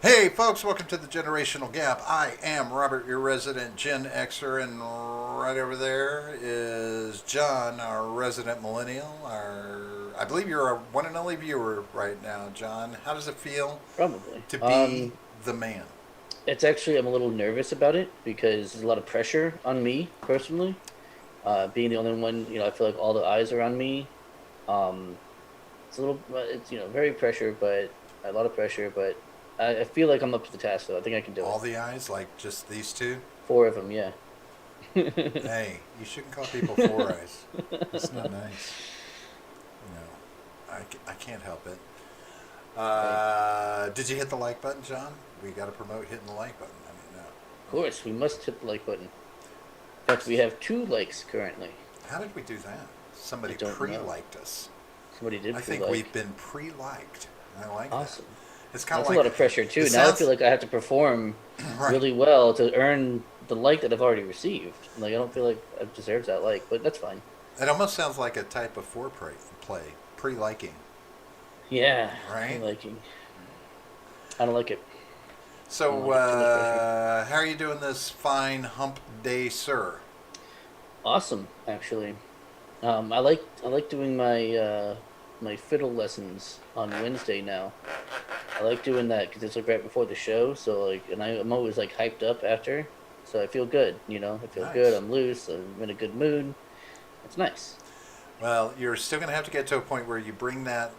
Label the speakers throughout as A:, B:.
A: Hey, folks, welcome to the Generational Gap. I am Robert, your resident Gen Xer, and right over there is John, our resident millennial. I believe you're our one and only viewer right now, John. How does it feel
B: Probably.
A: to be the man?
B: It's actually I'm a little nervous about it because there's a lot of pressure on me personally. Being the only one, I feel like all the eyes are on me. Um, it's a little, it's very pressure, but a lot of pressure. But I feel like I'm up to the task, though. I think I can do
A: All
B: it.
A: the eyes, like just these two?
B: Four of them, yeah.
A: Hey, you shouldn't call people four eyes. That's not nice. No, I can't help it.
B: Right.
A: Did you hit the like button, John? We got to promote hitting the like button. I mean, no.
B: Of course, we must hit the like button. In fact, we have two likes currently.
A: How did we do that?
B: I
A: Somebody
B: don't know.
A: pre-liked us.
B: Somebody did
A: I think we've
B: pre-like.
A: been pre-liked. I like that.
B: Awesome.
A: It's kind of
B: That's a
A: like
B: lot of pressure
A: it
B: too. Now I feel
A: sounds
B: like I have to perform
A: right.
B: really well to earn the like that I've already received. Like I don't feel like I deserve that like, but that's fine.
A: It almost sounds like a type of foreplay, pre-liking,
B: Yeah,
A: right?
B: pre-liking. I don't like it. I don't
A: So,
B: like it. Too much pressure.
A: how are you doing this fine hump day, sir?
B: Awesome, actually. I like doing my fiddle lessons on Wednesday now. I like doing that because it's like right before the show. So like, and I'm always like hyped up after. So I feel good. I feel good.
A: Nice.
B: I'm loose. I'm in a good mood. It's nice.
A: Well, you're still going to have to get to a point where you bring that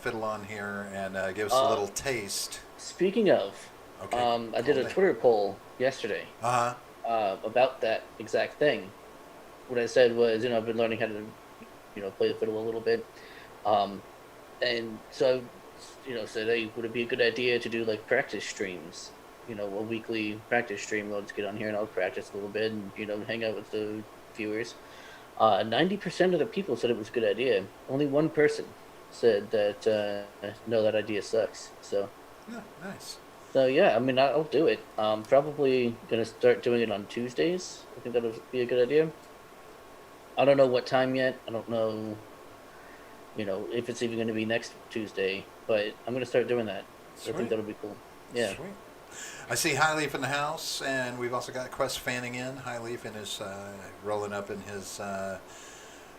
A: fiddle on here and give us a
B: Uh,
A: little taste.
B: Speaking of,
A: Okay,
B: I did
A: calm
B: a
A: down.
B: Twitter poll yesterday
A: Uh huh.
B: about that exact thing. What I said was, I've been learning how to, play the fiddle a little bit, um, and so I, said, hey, would it be a good idea to do like practice streams? A weekly practice stream. I'll just get on here and I'll practice a little bit and hang out with the viewers. 90% of the people said it was a good idea. Only one person said that no, that idea sucks. So.
A: Yeah, nice.
B: So yeah, I mean, I'll do it. Probably gonna start doing it on Tuesdays. I think that'll be a good idea. I don't know what time yet. I don't know, if it's even gonna be next Tuesday. But I'm gonna start doing that. I think
A: Sweet.
B: that'll be cool. Yeah.
A: Sweet. I see High Leaf in the house, and we've also got Quest fanning in. High Leaf in his rolling up in his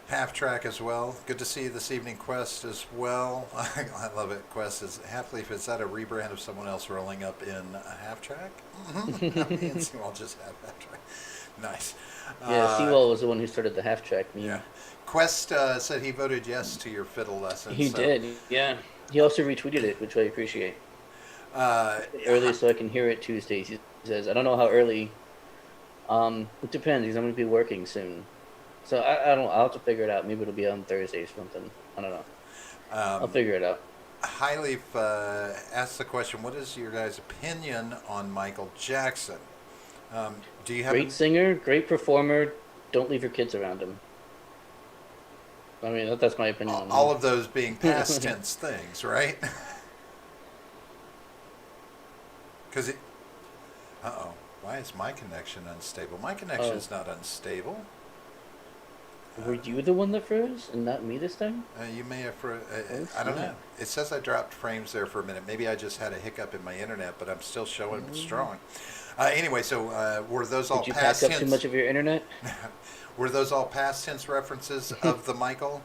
A: half track as well. Good to see you this evening, Quest, as well. I love it. Quest is half leaf. Is that a rebrand of someone else rolling up in a half track? Mm-hmm. Me and Sewell just have half track. Nice.
B: Yeah.
A: Uh,
B: Seawall was the one who started the half track
A: yeah.
B: meme.
A: Quest said he voted yes to your fiddle lesson.
B: He
A: So
B: did. Yeah. He also retweeted it, which I appreciate.
A: uh,
B: Early so I can hear it Tuesdays. He says, I don't know how early. It depends because I'm gonna be working soon. So I don't. I'll have to figure it out. Maybe it'll be on Thursday or something. I don't know. I'll
A: um,
B: figure it out.
A: High Leaf asked the question: what is your guys' opinion on Michael Jackson? Do you have
B: Great singer, great performer. Don't leave your kids around him. I mean, that's my opinion on
A: all
B: him.
A: of those being past tense things, right? Because oh, why is my connection unstable? My connection
B: Oh,
A: is not unstable.
B: were you the one that froze and not me this time?
A: You may have,
B: Oh
A: I don't know.
B: snap!
A: It says I dropped frames there for a minute. Maybe I just had a hiccup in my internet, but I'm still showing
B: Mm.
A: strong. Anyway, so were those all
B: Did you pack
A: past
B: up too
A: tense?
B: much of your internet?
A: Were those all past tense references of the Michael,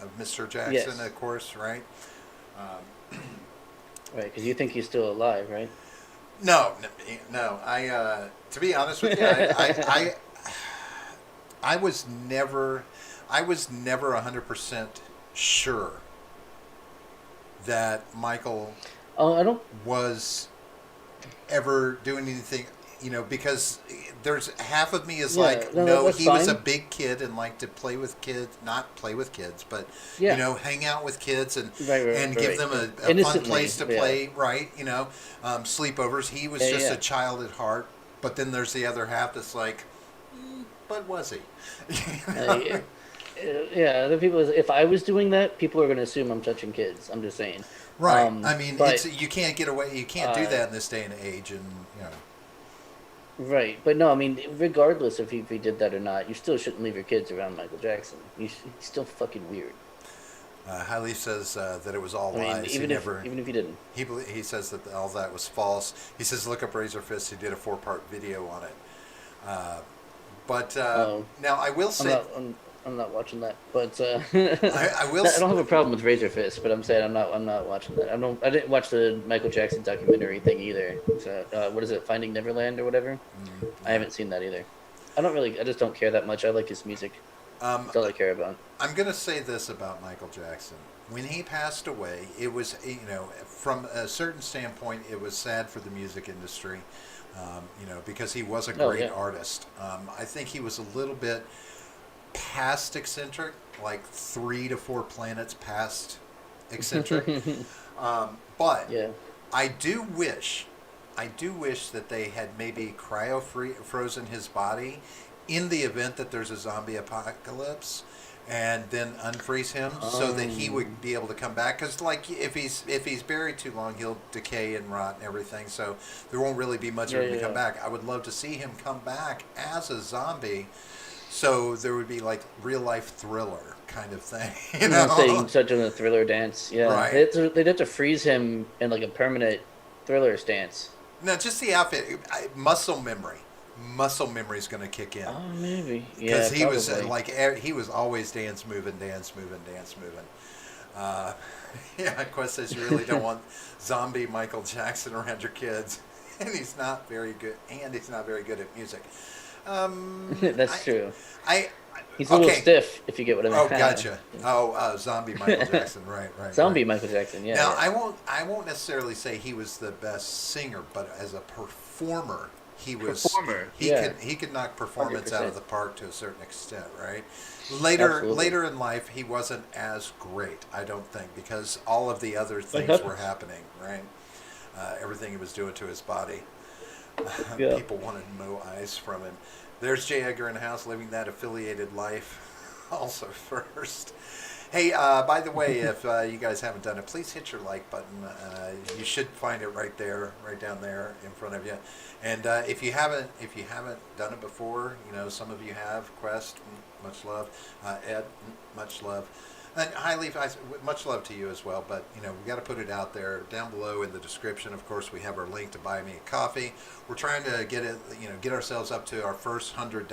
A: of Mr. Jackson,
B: Yes.
A: of course, right? Um,
B: Right, because you think he's still alive, right?
A: no, no. To be honest with you, I was never, I was never 100% sure that Michael
B: Oh, I don't.
A: was ever doing anything, because there's half of me is
B: Yeah,
A: like,
B: no,
A: no,
B: that's
A: he was a
B: fine.
A: big kid and liked to play with kids, not play with kids, but
B: Yeah,
A: hang out with kids and
B: right, right,
A: and
B: right,
A: give
B: right.
A: them a fun
B: Innocently,
A: place to
B: yeah,
A: play, right? Sleepovers. He was
B: yeah,
A: just a
B: yeah.
A: child at heart, but then there's the other half that's like, but was he? you know?
B: Yeah. Yeah, the people. If I was doing that, people are going to assume I'm touching kids. I'm just saying.
A: Right. I mean,
B: But
A: you can't get away. You can't do
B: uh,
A: that in this day and age, and
B: right. But no, I mean, regardless if he did that or not, you still shouldn't leave your kids around Michael Jackson. He's still fucking weird.
A: Hailey says that it was all
B: I mean,
A: lies.
B: even if you didn't.
A: He says that all that was false. He says look up Razor Fist. He did a 4-part video on it. But
B: Oh,
A: now I will
B: I'm
A: say
B: not. I'm not watching that. But
A: I will.
B: I don't have a problem with Razor Fist, but I'm saying I'm not. I'm not watching that. I didn't watch the Michael Jackson documentary thing either. So what is it? Finding Neverland or whatever. I haven't seen that either. I don't really. I just don't care that much. I like his music.
A: Um,
B: That's all I care about.
A: I'm going to say this about Michael Jackson. When he passed away, it was, from a certain standpoint, it was sad for the music industry, because he was a
B: Oh
A: great
B: yeah.
A: artist. I think he was a little bit past eccentric, like 3 to 4 planets past eccentric. But
B: Yeah.
A: I do wish, that they had maybe frozen his body in the event that there's a zombie apocalypse, and then unfreeze him so that he would be able to come back. Because like if he's buried too long, he'll decay and rot and everything. So there won't really be much of him to come back. I would love to see him come back as a zombie. So there would be like real life Thriller kind of thing, you know?
B: Saying such a Thriller dance. Yeah.
A: Right.
B: They'd have to freeze him in like a permanent Thriller stance.
A: No, just the outfit, muscle memory. Muscle memory is going to kick in.
B: Oh, maybe.
A: Because
B: Yeah,
A: he was
B: probably.
A: he was always dance moving. Uh, yeah, Quest says you really don't want zombie Michael Jackson around your kids, and he's not very good. At music.
B: That's true.
A: I
B: He's a little
A: okay.
B: stiff, if you get what I mean.
A: Oh, gotcha. Oh, zombie Michael Jackson. Right.
B: Zombie
A: Right.
B: Michael Jackson. Yeah.
A: Now,
B: Yeah.
A: I won't necessarily say he was the best singer, but as a performer, he was.
B: Performer, yeah.
A: He could knock performance
B: 100%.
A: out of the park to a certain extent, right? Later
B: Absolutely.
A: in life, he wasn't as great, I don't think, because all of the other things were happening, right? Everything he was doing to his body.
B: Yeah.
A: People wanted Mo Eyes from him. There's J. Edgar in the house living that affiliated life. Also first. Hey, by the way, if you guys haven't done it, please hit your like button. You should find it right there, right down there in front of you. And if you haven't done it before, some of you have. Quest, much love. Ed, much love. And hi, Leaf, much love to you as well. But we got to put it out there down below in the description. Of course, we have our link to buy me a coffee. We're trying to get ourselves up to our first $100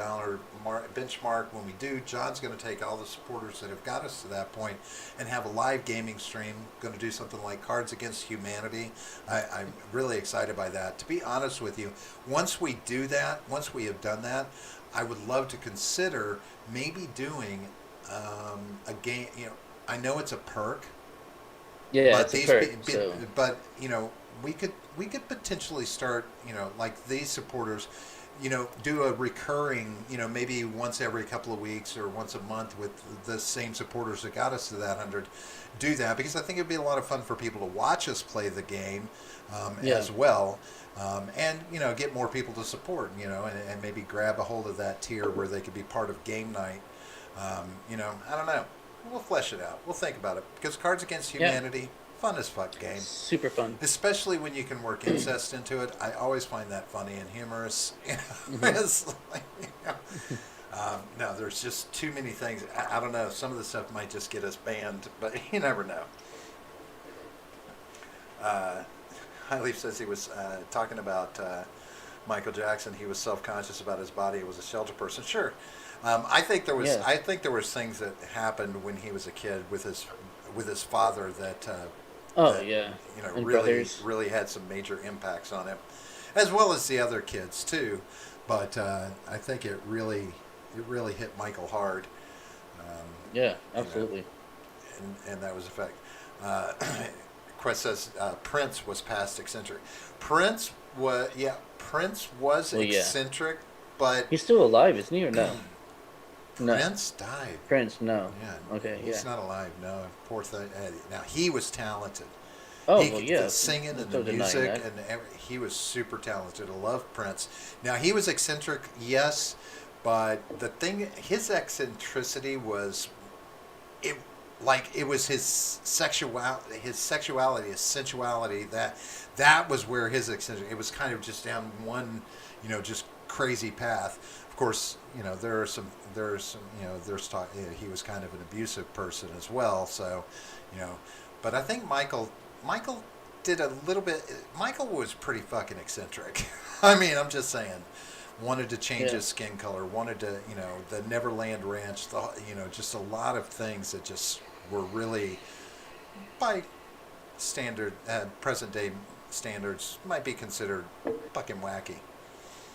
A: benchmark. When we do, John's going to take all the supporters that have got us to that point and have a live gaming stream. Going to do something like Cards Against Humanity. I'm really excited by that. To be honest with you, once we have done that, I would love to consider maybe doing a game. I know it's a perk.
B: Yeah,
A: But
B: it's a perk. So.
A: but we could potentially start, like these supporters, do a recurring, maybe once every couple of weeks or once a month with the same supporters that got us to that 100. Do that because I think it'd be a lot of fun for people to watch us play the game as well. And get more people to support, and maybe grab a hold of that tier where they could be part of game night. I don't know. We'll flesh it out. We'll think about it because Cards Against Humanity, fun as fuck game.
B: Super fun.
A: Especially when you can work incest into it. I always find that funny and humorous.
B: Mm-hmm.
A: It's like, no, there's just too many things. I don't know. Some of the stuff might just get us banned, but you never know. Highleaf says he was talking about Michael Jackson. He was self-conscious about his body. He was a shelter person. Sure. I think there was.
B: Yeah.
A: I think there was things that happened when he was a kid with his father that.
B: Yeah. And
A: really
B: brothers.
A: really had some major impacts on him, as well as the other kids too. But I think it really hit Michael hard.
B: Yeah, absolutely.
A: And that was a fact. Quest says Prince was past eccentric. Prince was eccentric, but
B: He's still alive, isn't he, or no? No.
A: Prince died.
B: Prince, no.
A: Yeah.
B: Okay,
A: He's
B: yeah.
A: not alive. No, poor thing. Now he was talented.
B: Oh,
A: He
B: well,
A: could-
B: yeah.
A: the singing and
B: There's
A: the
B: no denying
A: music
B: that.
A: and he was super talented. I love Prince. Now he was eccentric, yes, but the thing, his eccentricity was, it was his sexuality, his sensuality. That was where his eccentric. It was kind of just down one, just crazy path. Of course, there's talk. He was kind of an abusive person as well. So, you know, but I think Michael did a little bit. Michael was pretty fucking eccentric. I mean, I'm just saying. Wanted to change
B: Yeah.
A: his skin color. Wanted to, the Neverland Ranch. Just a lot of things that just were really, by present day standards, might be considered fucking wacky.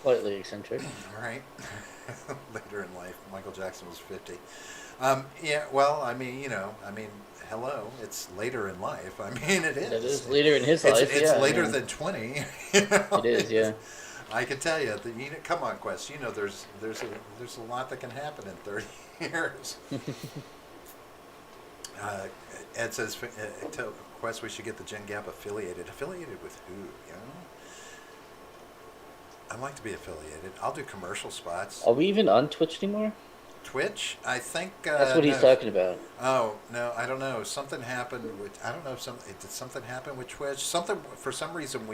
B: Slightly eccentric.
A: All right. Later in life, Michael Jackson was 50. Yeah. Well, hello. It's later in life. I mean, it is.
B: That is later in his
A: It's
B: life.
A: it's
B: Yeah,
A: later than 20. You know?
B: it is. Yeah.
A: I can tell you. Come on, Quest. There's a lot that can happen in 30 years. Uh, Ed says, tell Quest we should get the Gen Gap affiliated. Affiliated with who? You know. I'd like to be affiliated. I'll do commercial spots.
B: Are we even on Twitch anymore?
A: Twitch? I think
B: That's what he's talking about.
A: Oh no, I don't know. Something happened with. I don't know if did something happen with Twitch. Something for some reason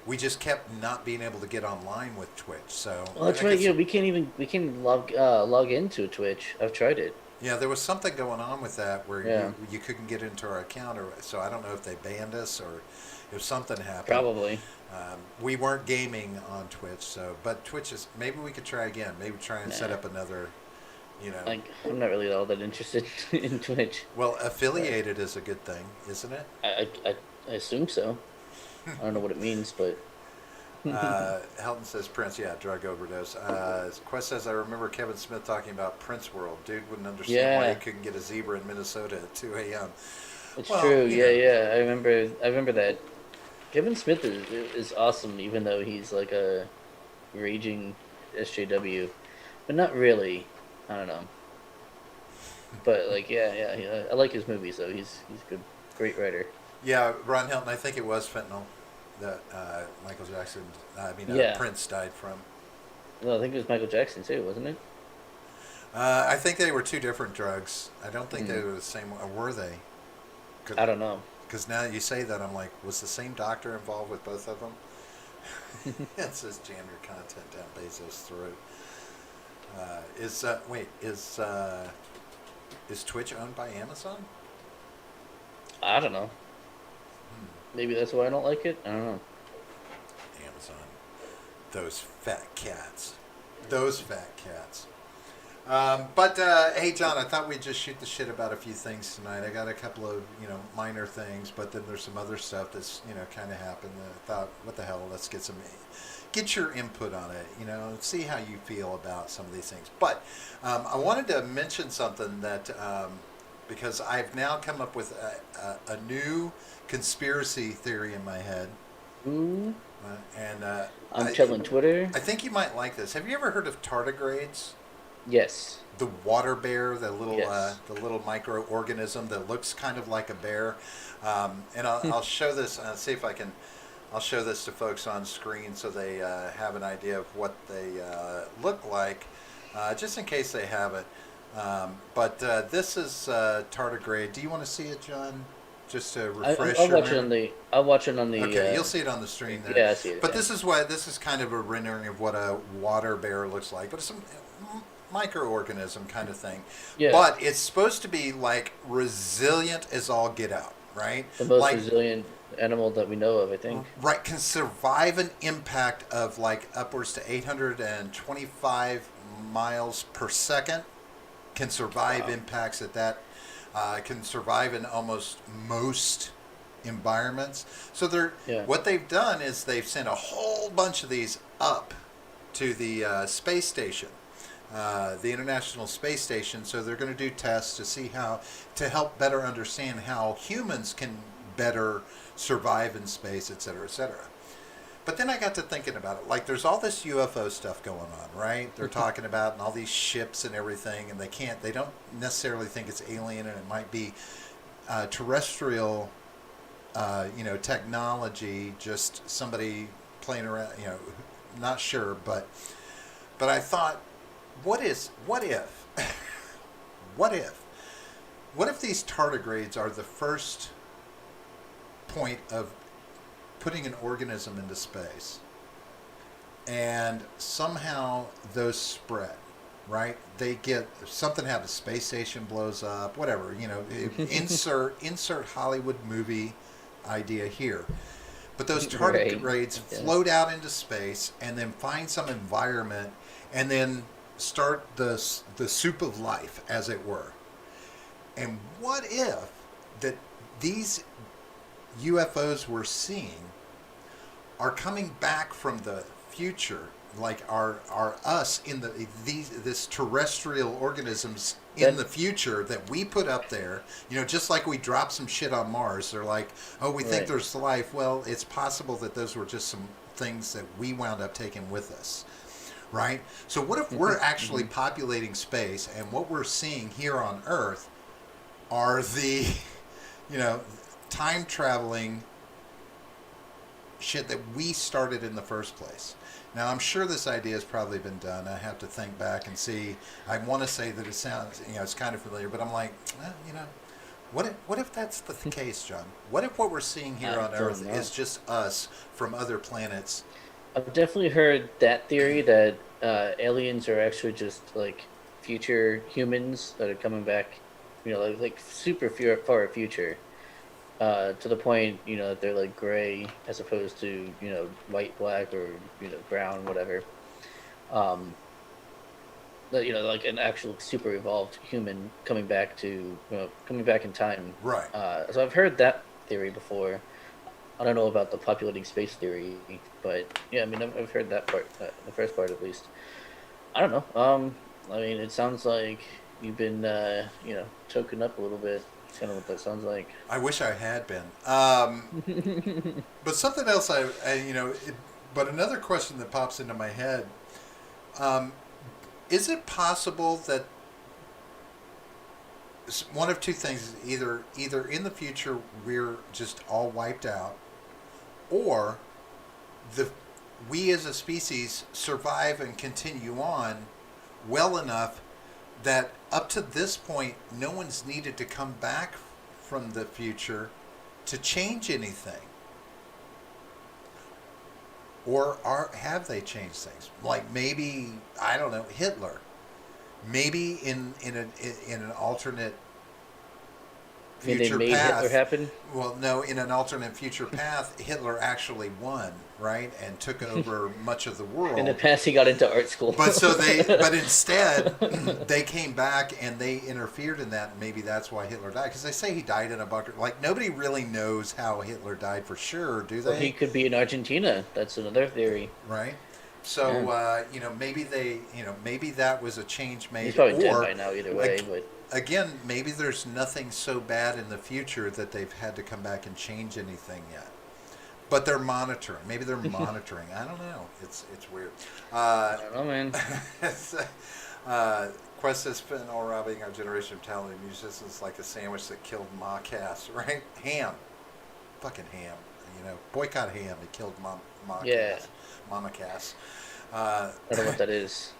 A: we just kept not being able to get online with Twitch. So
B: Well, that's right. Yeah, we can't log into Twitch. I've tried it.
A: yeah, there was something going on with that where
B: Yeah.
A: you couldn't get into our account, or so I don't know if they banned us or if something happened.
B: Probably.
A: We weren't gaming on Twitch, but Twitch is maybe we could try again. Maybe try and set up another.
B: Like, I'm not really all that interested in Twitch.
A: Well, affiliated is a good thing, isn't it?
B: I assume so. I don't know what it means, but
A: Helton says Prince, yeah, drug overdose. Quest says I remember Kevin Smith talking about Prince World. Dude wouldn't understand why he couldn't get a zebra in Minnesota at 2 a.m.
B: it's true. Yeah. I remember that. Kevin Smith is awesome, even though he's like a raging SJW, but not really. I don't know. But like, yeah. I like his movies though. He's a great writer.
A: Yeah, Ron Helton, I think it was fentanyl that Michael Jackson, Prince died from.
B: Well, I think it was Michael Jackson too, wasn't it?
A: I think they were two different drugs. I don't think they were the same. Or were they?
B: I don't know.
A: Because now that you say that, I'm like, was the same doctor involved with both of them? It says jam your content down Bezos' throat. Is Twitch owned by Amazon?
B: I don't know. Maybe that's why I don't like it. I don't know.
A: Amazon. Those fat cats. Hey, John, I thought we'd just shoot the shit about a few things tonight. I got a couple of, minor things, but then there's some other stuff that's, kind of happened that I thought, what the hell, let's get your input on it, see how you feel about some of these things. But I wanted to mention something that, because I've now come up with a new conspiracy theory in my head.
B: Ooh.
A: I'm
B: telling Twitter.
A: I think you might like this. Have you ever heard of tardigrades?
B: Yes.
A: The water bear, the little microorganism that looks kind of like a bear. And I'll show this. See if I can. I'll show this to folks on screen so they have an idea of what they look like, just in case they haven't. But this is tardigrade. Do you want to see it, John? Just to refresh.
B: I'll watch it on the.
A: Okay, you'll see it on the screen there.
B: Yeah, I see it.
A: But this is kind of a rendering of what a water bear looks like, but it's some microorganism kind of thing.
B: Yeah.
A: But it's supposed to be like resilient as all get out, right?
B: The most resilient animal that we know of, I think.
A: Right, can survive an impact of like upwards to 825 miles per second. Can survive impacts at that. Can survive in almost most environments. So what they've done is they've sent a whole bunch of these up to the space station, the International Space Station. So they're going to do tests to help better understand how humans can better survive in space, et cetera, et cetera. But then I got to thinking about it. Like, there's all this UFO stuff going on, right? They're talking about and all these ships and everything, and they don't necessarily think it's alien, and it might be terrestrial, technology, just somebody playing around, not sure. But I thought, what if these tardigrades are the first point of putting an organism into space, and somehow those spread, right? They get something happens, space station blows up, whatever, insert Hollywood movie idea here. But those
B: Right.
A: tardigrades
B: Yeah.
A: float out into space and then find some environment and then start the soup of life, as it were. And what if that these UFOs we're seeing are coming back from the future, like are us in this terrestrial organisms in
B: That
A: the future that we put up there, just like we drop some shit on Mars. They're like, oh, we think
B: right.
A: there's life. Well, it's possible that those were just some things that we wound up taking with us, right? So what if we're actually
B: Hmm.
A: populating space, and what we're seeing here on Earth are the you know time traveling shit that we started in the first place. Now, I'm sure this idea has probably been done. I have to think back and see. I want to say that it sounds, it's kind of familiar, but I'm like, well, what if that's the case, John? What if what we're seeing here
B: I
A: on
B: don't
A: Earth
B: know.
A: is just us from other planets?
B: I've definitely heard that theory that aliens are actually just like future humans that are coming back, like super far future, to the point that they're like gray as opposed to white, black, or brown, whatever. Um, that, like an actual super evolved human coming back in time.
A: Right.
B: So I've heard that theory before. I don't know about the populating space theory, but yeah, I mean, I've heard that part, the first part at least. I don't know. I mean, it sounds like you've been, choking up a little bit. It's kind of what that sounds like.
A: I wish I had been. But something else, but another question that pops into my head: um, is it possible that one of two things, either in the future we're just all wiped out, or the we as a species survive and continue on well enough that up to this point no one's needed to come back from the future to change anything, or have they changed things? Like, maybe, I don't know, Hitler, maybe in an alternate
B: I mean, they
A: future
B: made Hitler
A: path.
B: happen.
A: Well, no, in an alternate future path, Hitler actually won, right, and took over much of the
B: In the
A: world.
B: past, he got into art school.
A: But instead, they came back and they interfered in that. And maybe that's why Hitler died. Because they say he died in a bunker. Like, nobody really knows how Hitler died for sure, do
B: Or he
A: they?
B: could be in Argentina. That's another theory.
A: Right.
B: Yeah.
A: So, maybe that was a change
B: He's
A: made,
B: probably dead
A: or
B: by now either way,
A: ag-
B: but
A: again, maybe there's nothing so bad in the future that they've had to come back and change anything yet. But they're monitoring. Maybe they're monitoring. I don't know. It's weird.
B: I
A: Uh,
B: don't know, man.
A: uh, Quest has spent all robbing our generation of talented musicians like a sandwich that killed Ma Cass, right? Ham. Fucking ham. Boycott ham. It killed Ma
B: Yeah,
A: Cass. Mama Cass. Uh,
B: I don't know what that is.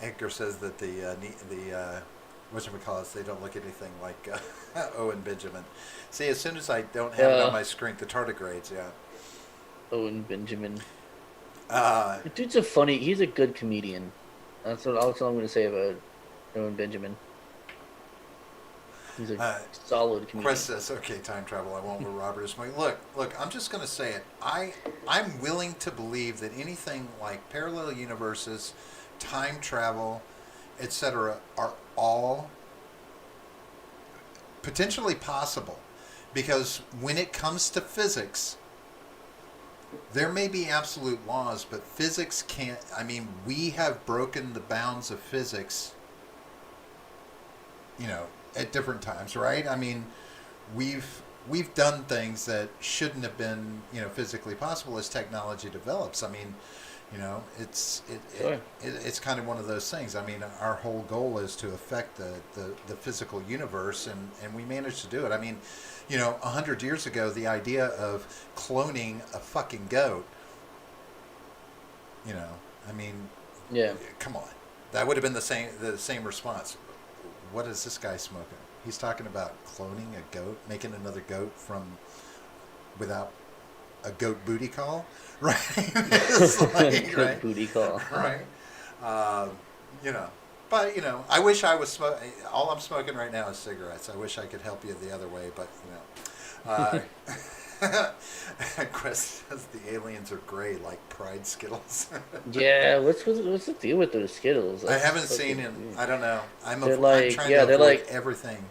A: Edgar says that whatchamacallits, they don't look anything like Owen Benjamin. See, as soon as I don't have it on
B: Uh,
A: my screen, the tardigrades, yeah.
B: Owen Benjamin.
A: Uh,
B: The dude's he's a good comedian. That's all I'm going to say about Owen Benjamin. He's a
A: uh,
B: solid
A: Quest
B: comedian.
A: says, okay, time travel, I won't, but Robert is my... Look, I'm just going to say it. I'm willing to believe that anything like parallel universes, time travel, etc., are all potentially possible. Because when it comes to physics, there may be absolute laws, but physics can't... I mean, we have broken the bounds of physics, at different times, right? I mean, we've done things that shouldn't have been, physically possible as technology develops. I mean,
B: Sure.
A: it's kind of one of those things. I mean, our whole goal is to affect the physical universe, and we managed to do it. I mean, 100 years ago, the idea of cloning a fucking goat, I mean,
B: Yeah.
A: come on, that would have been the same response. What is this guy smoking? He's talking about cloning a goat, making another goat from without a goat booty call, right? It's like,
B: Good
A: right,
B: booty call.
A: right. Um, you know, but I wish I was all I'm smoking right now is cigarettes. I wish I could help you the other way, but Quest says the aliens are gray like Pride Skittles.
B: Yeah, what's the deal with those Skittles?
A: I
B: That's
A: haven't
B: fucking
A: seen it.
B: weird.
A: I don't know. I'm
B: They're
A: I'm
B: like,
A: trying
B: yeah,
A: to
B: they're
A: avoid
B: like,
A: everything.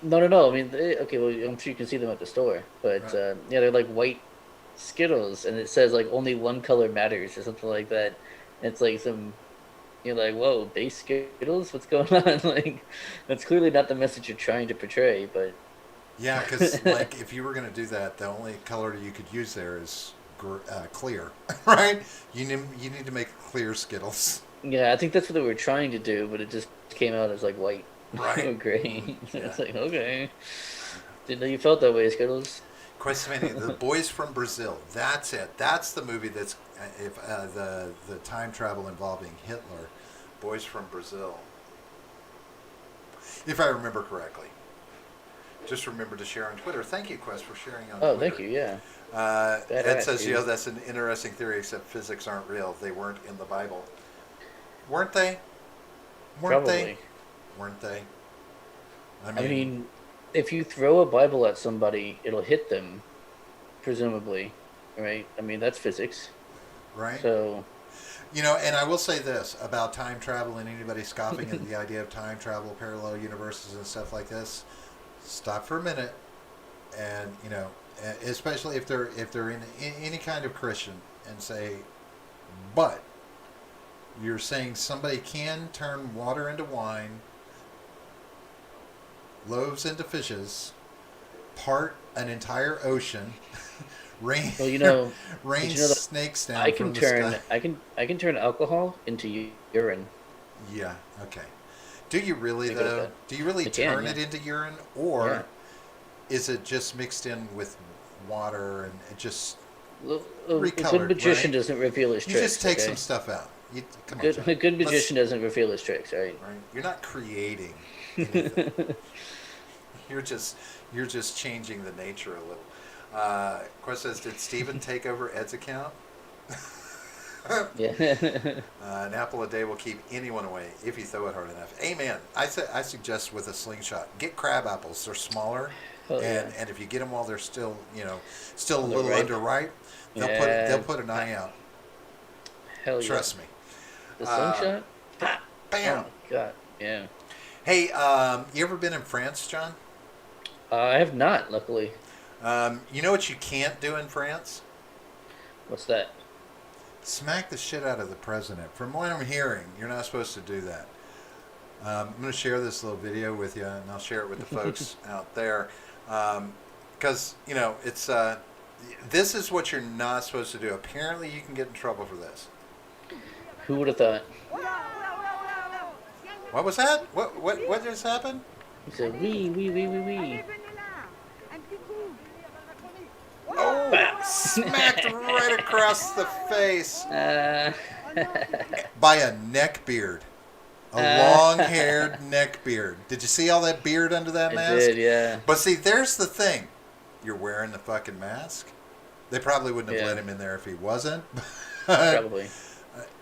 B: no. I mean, okay, well, I'm sure you can see them at the store, but
A: Right.
B: yeah, they're like white Skittles, and it says like only one color matters or something like that. And it's like some, you're like, whoa, base Skittles, what's going on? Like, that's clearly not the message you're trying to portray, but
A: Yeah, because like if you were going to do that, the only color you could use there is clear, right? You need to make clear Skittles,
B: yeah, I think that's what they were trying to do, but it just came out as like white
A: right?
B: or gray.
A: Yeah.
B: It's like, okay, didn't know you felt that way, Skittles.
A: Question: The Boys from Brazil. That's it. That's the movie. That's if the time travel involving Hitler. Boys from Brazil. If I remember correctly. Just remember to share on Twitter. Thank you, Quest, for sharing on
B: Oh,
A: Twitter.
B: thank you. Yeah,
A: Ed
B: badass,
A: says,
B: dude.
A: that's an interesting theory, except physics aren't real. They weren't in the Bible. Weren't they? Weren't they?
B: Probably.
A: Weren't they?
B: I mean, if you throw a Bible at somebody, it'll hit them, presumably, right? I mean, that's physics.
A: right?
B: So,
A: And I will say this about time travel and anybody scoffing at the idea of time travel, parallel universes, and stuff like this. Stop for a minute, and especially if they're in any kind of Christian, and say, but you're saying somebody can turn water into wine, loaves into fishes, part an entire ocean, rain
B: well,
A: rain
B: did you know that
A: snakes down
B: I
A: from
B: can
A: the
B: turn,
A: sky.
B: I can turn alcohol into urine.
A: Yeah. Okay. Do you really
B: Think about
A: though?
B: that.
A: Do you really
B: I can,
A: turn
B: yeah.
A: it into urine,
B: Yeah.
A: or is it just mixed in with water and it just
B: Well, a good
A: recolored?
B: magician
A: Right.
B: doesn't reveal his
A: You
B: tricks.
A: just take
B: Okay,
A: some stuff out. Come on,
B: good
A: John.
B: a good
A: Let's
B: magician doesn't reveal his tricks, right?
A: right. You're not creating anything. You're just changing the nature a little. Question says, did Steven take over Ed's account?
B: Yeah.
A: An apple a day will keep anyone away if you throw it hard enough. Amen. I suggest with a slingshot, get crab apples. They're smaller,
B: Hell yeah.
A: and if you get them while they're still still a
B: When they're
A: little
B: ripe.
A: underripe,
B: Yeah.
A: they'll put an eye out.
B: Hell yeah.
A: Trust me.
B: The slingshot? Oh
A: Bam.
B: my god. Yeah.
A: Hey, you ever been in France, John?
B: I have not, luckily.
A: You know what you can't do in France?
B: What's that?
A: Smack the shit out of the president. From what I'm hearing, you're not supposed to do that. I'm going to share this little video with you, and I'll share it with the folks out there. Because, it's this is what you're not supposed to do. Apparently, you can get in trouble for this.
B: Who would have thought?
A: What was that? What just happened?
B: He said, wee.
A: Oh, smacked right across the face
B: Uh,
A: by a neck beard. A long-haired neck beard. Did you see all that beard under that
B: I
A: mask?
B: did, yeah.
A: But see, there's the thing. You're wearing the fucking mask. They probably wouldn't have
B: Yeah.
A: let him in there if he wasn't.
B: Probably.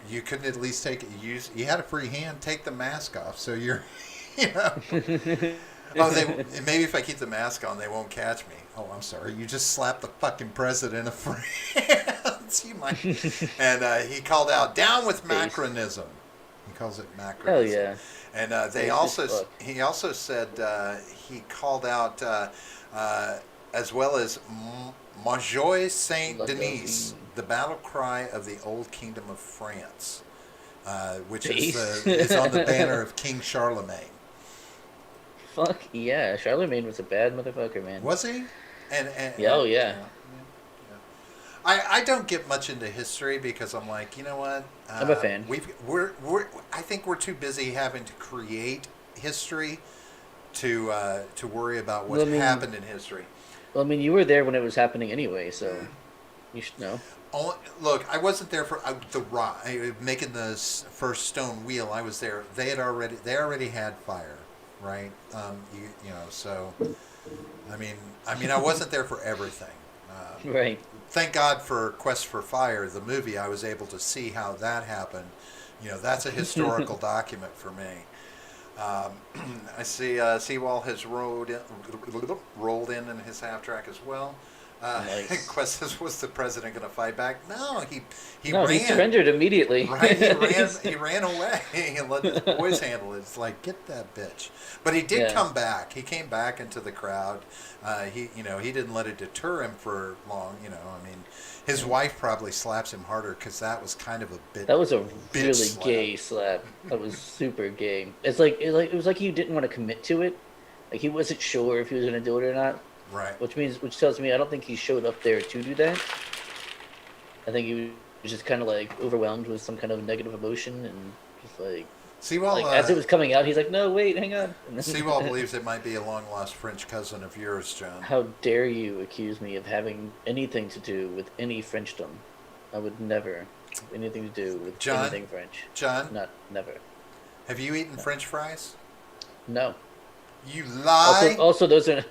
A: You couldn't at least take it. You had a free hand. Take the mask off. So you're, you know. Oh, maybe if I keep the mask on, they won't catch me. Oh, I'm sorry. You just slapped the fucking president of France. You might. And he called out, "Down with macronism." He calls it macronism.
B: Hell yeah.
A: And
B: Racist fuck.
A: he also said he called out as well as Majoy Saint Denis, the battle cry of the old kingdom of France, which is on the banner of King Charlemagne.
B: Fuck yeah. Charlemagne was a bad motherfucker, man.
A: Was he?
B: Yeah, oh yeah.
A: I don't get much into history because I'm like, you know what?
B: I'm a fan.
A: I think we're too busy having to create history to worry about what happened in history.
B: Well, I mean, you were there when it was happening anyway, so you should know.
A: Look, I wasn't there for the rock making the first stone wheel. I was there. They already had fire, right? So I mean, I wasn't there for everything,
B: Right.
A: Thank God for Quest for Fire, the movie. I was able to see how that happened. That's a historical document for me. Um, I see Seawall has rolled in his half track as well.
B: Nice.
A: Quest says, "Was the president going to fight back?" No, he
B: No, he
A: ran.
B: surrendered immediately.
A: Right, he ran away and let his boys handle it. It's like, get that bitch. But he did come back. He came back into the crowd. He didn't let it deter him for long. I mean, his wife probably slaps him harder because that was kind of a bit.
B: That was a really
A: slap.
B: gay slap. That was super gay. It was like he didn't want to commit to it. Like he wasn't sure if he was going to do it or not.
A: Right.
B: Which tells me I don't think he showed up there to do that. I think he was just kind of like overwhelmed with some kind of negative emotion and just like.
A: Seawall,
B: as it was coming out, he's like, "No, wait, hang on."
A: Seawall believes it might be a long-lost French cousin of yours, John.
B: How dare you accuse me of having anything to do with any Frenchdom? I would never have anything to do with anything French.
A: John?
B: Never.
A: Have you eaten French fries?
B: No.
A: You lie.
B: Also, those are.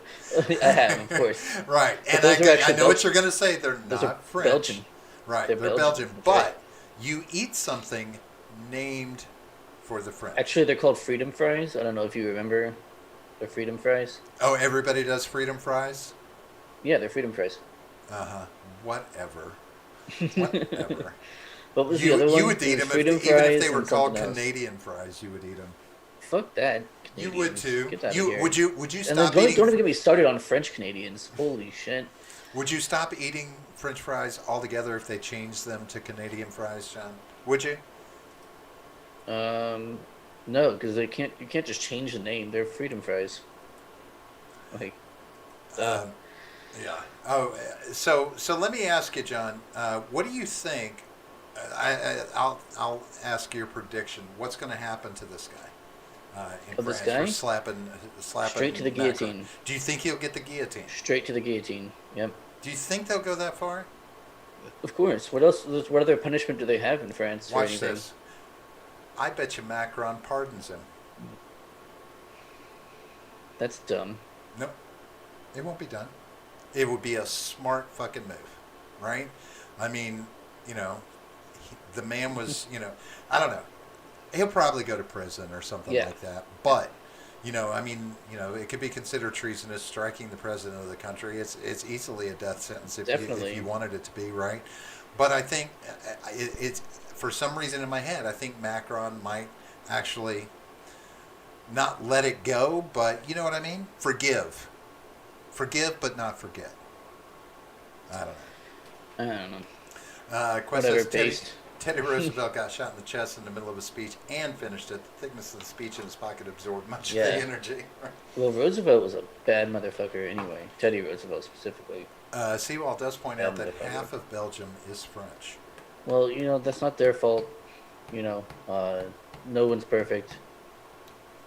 B: I have, of course.
A: Right,
B: But
A: and I know what you're going to say. They're
B: Those
A: not
B: are
A: French.
B: Belgian.
A: Right,
B: They're
A: they're
B: Belgian.
A: Belgian.
B: That's
A: But
B: right.
A: you eat something named for the French.
B: Actually, they're called freedom fries. I don't know if you remember the freedom fries.
A: Oh, everybody does freedom fries?
B: Yeah, they're freedom fries.
A: Uh-huh. Whatever. Whatever.
B: What was the other one?
A: You would eat
B: It was
A: them
B: freedom
A: even if
B: fries
A: they were
B: and
A: called
B: something else.
A: Canadian fries. You would eat them.
B: Fuck that.
A: You would
B: Canadians.
A: too.
B: Get out
A: You
B: of here.
A: would you
B: And then
A: stop
B: don't
A: eating?
B: even get me started on French Canadians. Holy shit.
A: Would you stop eating French fries altogether if they changed them to Canadian fries, John? Would you?
B: No, because you can't just change the name. They're freedom fries. Like,
A: Yeah. Oh, so let me ask you, John. What do you think? I'll ask your prediction. What's going to happen to this guy in
B: Of this
A: France
B: guy?
A: for slapping
B: Straight to the
A: Macron?
B: guillotine.
A: Do you think he'll get the guillotine?
B: Straight to the guillotine. Yep.
A: Do you think they'll go that far?
B: Of course. What else? What other punishment do they have in France? or
A: Watch
B: anything?
A: this. I bet you Macron pardons him.
B: That's dumb.
A: Nope. It won't be done. It would be a smart fucking move, right? I mean, the man was, I don't know. He'll probably go to prison or something
B: Yeah.
A: like that. But, it could be considered treasonous, striking the president of the country. It's easily a death sentence if
B: Definitely.
A: you wanted it to be, right? But I think it's for some reason in my head, I think Macron might actually not let it go, but you know what I mean? Forgive, but not forget. I don't know.
B: I don't know.
A: Quest
B: Whatever,
A: says
B: based.
A: Teddy Roosevelt got shot in the chest in the middle of a speech and finished it. The thickness of the speech in his pocket absorbed much of the energy.
B: Well, Roosevelt was a bad motherfucker anyway. Teddy Roosevelt specifically.
A: Seawall does point out that
B: Motherfucker.
A: half of Belgium is French.
B: Well, that's not their fault. No one's perfect.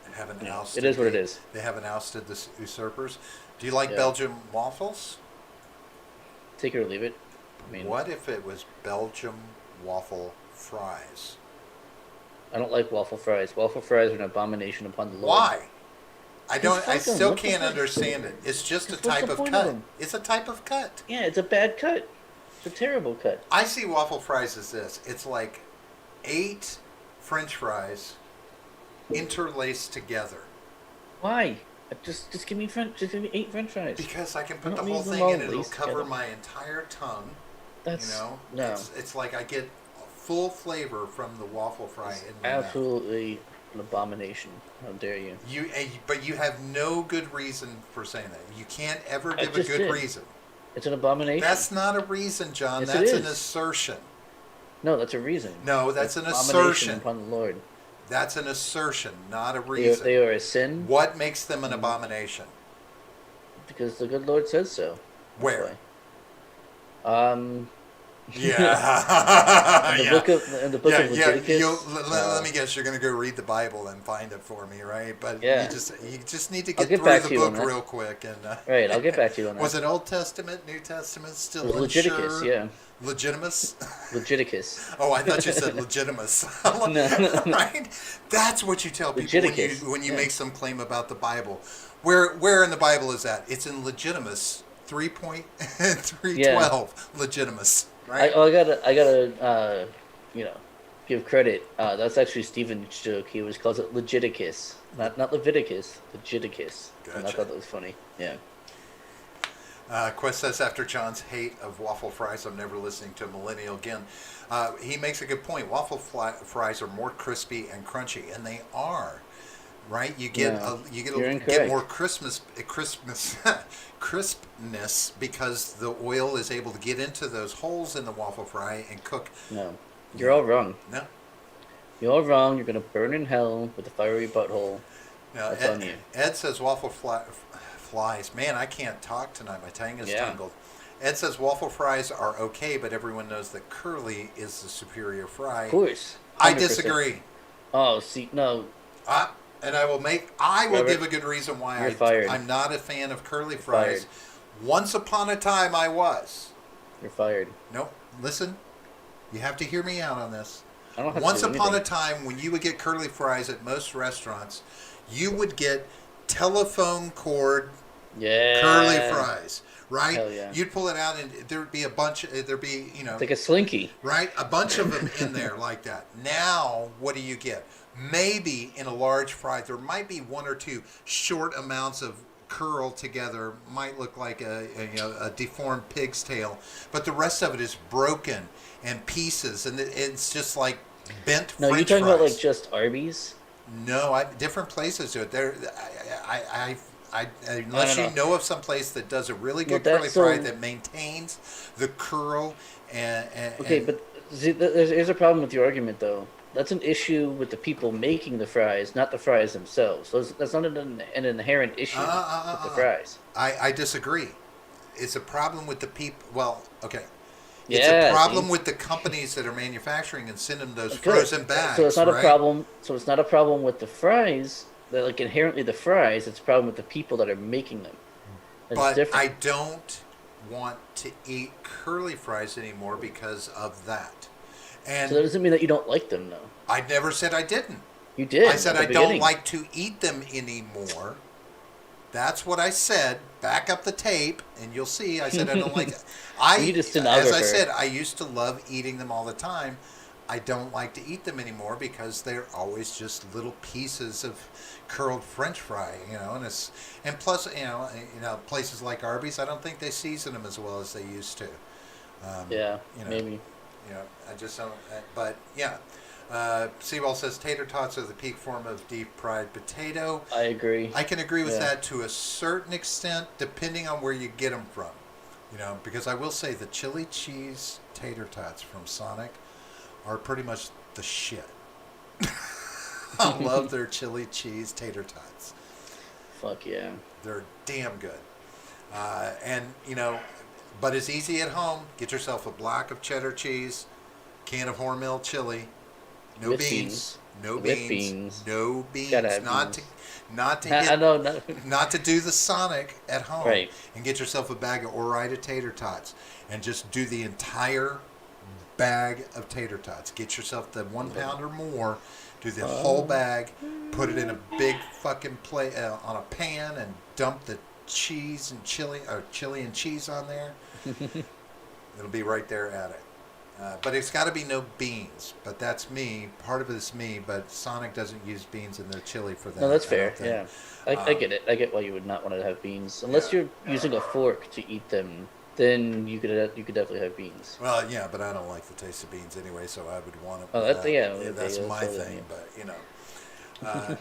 A: They haven't ousted.
B: It is what it is.
A: They haven't ousted the usurpers. Do you like
B: Yeah.
A: Belgium waffles?
B: Take it or leave it. I mean,
A: What if it was Belgium waffle fries?
B: I don't like waffle fries. Waffle fries are an abomination upon the Lord.
A: Why? I
B: Just fuck 'em.
A: still
B: What the
A: can't
B: fuck?
A: understand it. It's just a
B: Just what's
A: type
B: the
A: of
B: point of
A: cut.
B: them?
A: It's a type of cut.
B: Yeah, it's a bad cut. It's a terrible cut.
A: I see waffle fries as this. It's like 8 French fries interlaced together.
B: Why? Just give me Just give me 8 French fries.
A: Because I can
B: I
A: put the
B: don't
A: whole
B: need them
A: thing
B: all
A: in. It'll
B: laced
A: cover
B: together.
A: my entire tongue.
B: That's
A: No. It's like I get full flavor from the waffle fry in my mouth.
B: absolutely an abomination. How dare you?
A: But you have no good reason for saying that. You can't ever
B: I
A: give a
B: just
A: good
B: did.
A: reason.
B: It's an abomination.
A: That's not a reason, John.
B: Yes, it
A: That's an
B: is.
A: assertion.
B: No, that's a reason.
A: No, that's an
B: abomination
A: assertion.
B: upon the Lord.
A: That's an assertion, not a
B: They
A: reason.
B: are a sin
A: What makes them an abomination?
B: because the good Lord says so. That's
A: Where?
B: why.
A: Yeah.
B: In the
A: Yeah.
B: book of Leviticus.
A: Let me guess. You're going to go read the Bible and find it for me, right? But
B: Yeah.
A: you just need to
B: I'll
A: get
B: get
A: through
B: back
A: the
B: to you on
A: book
B: that.
A: real quick. And
B: Right, I'll get back to you on that.
A: was it Old Testament, New Testament? Still
B: It was Leviticus,
A: unsure?
B: yeah.
A: Legitimous?
B: Leviticus.
A: Oh, I thought you said legitimous.
B: No.
A: Right? That's what you tell people
B: Leviticus,
A: when you
B: yeah.
A: make some claim about the Bible. Where in the Bible is that? It's in Legitimous 3.312 legitimus, right?
B: I gotta, give credit. That's actually Stephen's joke. He always calls it Legiticus, not Leviticus, Legiticus, and I
A: Gotcha.
B: thought that was funny. Yeah.
A: Quest says, after John's hate of waffle fries, I'm never listening to a millennial again. He makes a good point. Fries are more crispy and crunchy, and they are. Right,
B: No, you're
A: get
B: incorrect.
A: more crispness because the oil is able to get into those holes in the waffle fry and cook.
B: No,
A: You
B: you're
A: know,
B: all wrong.
A: no,
B: You're all wrong. You're gonna burn in hell with a fiery butthole.
A: no.
B: That's on you.
A: Ed says flies. Man, I can't talk tonight. My tongue is
B: Yeah.
A: tangled. Ed says waffle fries are okay, but everyone knows that curly is the superior fry.
B: Of course.
A: I
B: 100%.
A: disagree.
B: Oh, see, no,
A: And I will
B: Robert,
A: give a good reason why
B: you're fired.
A: I'm not a fan of curly
B: You're
A: fries.
B: fired.
A: Once upon a time I was.
B: You're fired.
A: Nope. Listen, you have to hear me out on this.
B: I don't have
A: Once
B: to do
A: upon a
B: anything.
A: time, when you would get curly fries at most restaurants, you would get telephone cord
B: Yeah.
A: curly fries, right?
B: Hell yeah.
A: You'd pull it out, and there'd be a bunch. There'd be,
B: It's like a slinky.
A: right, a bunch of them in there like that. Now, what do you get? Maybe in a large fry, there might be one or two short amounts of curl together, might look like a deformed pig's tail, but the rest of it is broken and pieces, and it's just like bent
B: No, you're
A: French
B: talking
A: fries.
B: about like just Arby's.
A: No, different places do it. Unless
B: No,
A: you
B: no.
A: know of some place that does a really good
B: Well,
A: curly
B: that's
A: fry
B: so-
A: that maintains the curl and
B: Okay,
A: and,
B: but see, there's a problem with your argument, though. That's an issue with the people making the fries, not the fries themselves. So that's not an inherent issue with the fries.
A: I disagree. It's a problem with the people. Well, okay. It's
B: Yeah,
A: a problem
B: see?
A: with the companies that are manufacturing and sending those
B: Okay.
A: frozen bags.
B: So it's not
A: right?
B: a problem. So it's not a problem with the fries. That like inherently the fries. It's a problem with the people that are making them. It's
A: But
B: different.
A: I don't want to eat curly fries anymore because of that. And
B: So that doesn't mean that you don't like them, though.
A: I never said I didn't.
B: You did.
A: I said
B: at
A: I
B: the
A: don't
B: beginning.
A: like to eat them anymore. That's what I said. Back up the tape, and you'll see. I said I don't like it.
B: You just
A: as
B: stenographer.
A: I said, I used to love eating them all the time. I don't like to eat them anymore because they're always just little pieces of curled French fry, and plus, places like Arby's, I don't think they season them as well as they used to.
B: Yeah,
A: you know,
B: maybe.
A: I just don't. But yeah, Seawall says tater tots are the peak form of deep fried potato.
B: I agree.
A: I can agree with
B: Yeah.
A: that to a certain extent, depending on where you get them from. Because I will say the chili cheese tater tots from Sonic are pretty much the shit. I love their chili cheese tater tots.
B: Fuck yeah.
A: They're damn good. But it's easy at home. Get yourself a block of cheddar cheese, can of Hormel chili, no
B: With
A: beans, no
B: With
A: beans,
B: beans.
A: no beans.
B: Gotta have
A: Not
B: beans.
A: to, not to
B: I
A: hit,
B: know. No.
A: not to do the Sonic at home.
B: Right.
A: And get yourself a bag of Ore-Ida tater tots, and just do the entire bag of tater tots. Get yourself the 1 pound or more. Do the whole bag. Put it in a big fucking plate on a pan, and dump the cheese and chili and cheese on there. It'll be right there at it. But it's got to be no beans. But that's me. Part of it is me. But Sonic doesn't use beans in their chili for that.
B: No, that's
A: I don't
B: fair.
A: think.
B: Yeah, I get it. I get why you would not want to have beans unless
A: Yeah.
B: you're using a fork to eat them. Then you could definitely have beans.
A: Well, yeah, but I don't like the taste of beans anyway, so I would want to.
B: Oh, that's okay,
A: that's
B: that's
A: my
B: totally
A: thing.
B: me.
A: But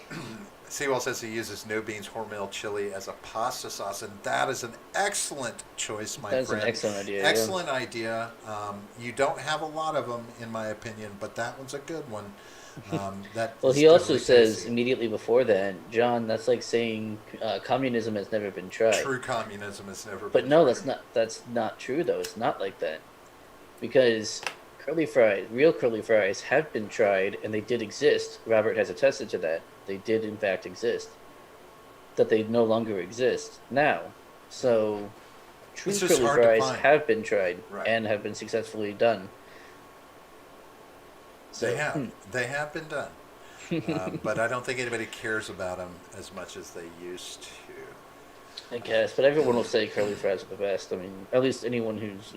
A: Seawall says he uses no beans Hormel chili as a pasta sauce, and that is an excellent choice, my
B: That's
A: friend.
B: an excellent idea. Yeah.
A: Excellent idea. You don't have a lot of them, in my opinion, but that one's a good one. That
B: Well,
A: is
B: he also
A: definitely
B: says
A: tasty.
B: immediately before that, John, that's like saying communism has never been tried.
A: True communism has never.
B: But
A: been
B: no,
A: tried.
B: that's not true though. It's not like that. Because real curly fries have been tried and they did exist. Robert has attested to that. They did in fact exist. That they no longer exist now. So true
A: It's just
B: curly
A: hard to
B: fries
A: find.
B: have been tried
A: Right.
B: and have been successfully done. So,
A: They have been done. But I don't think anybody cares about them as much as they used to.
B: I guess, but everyone will say curly fries are the best. I mean, at least anyone who's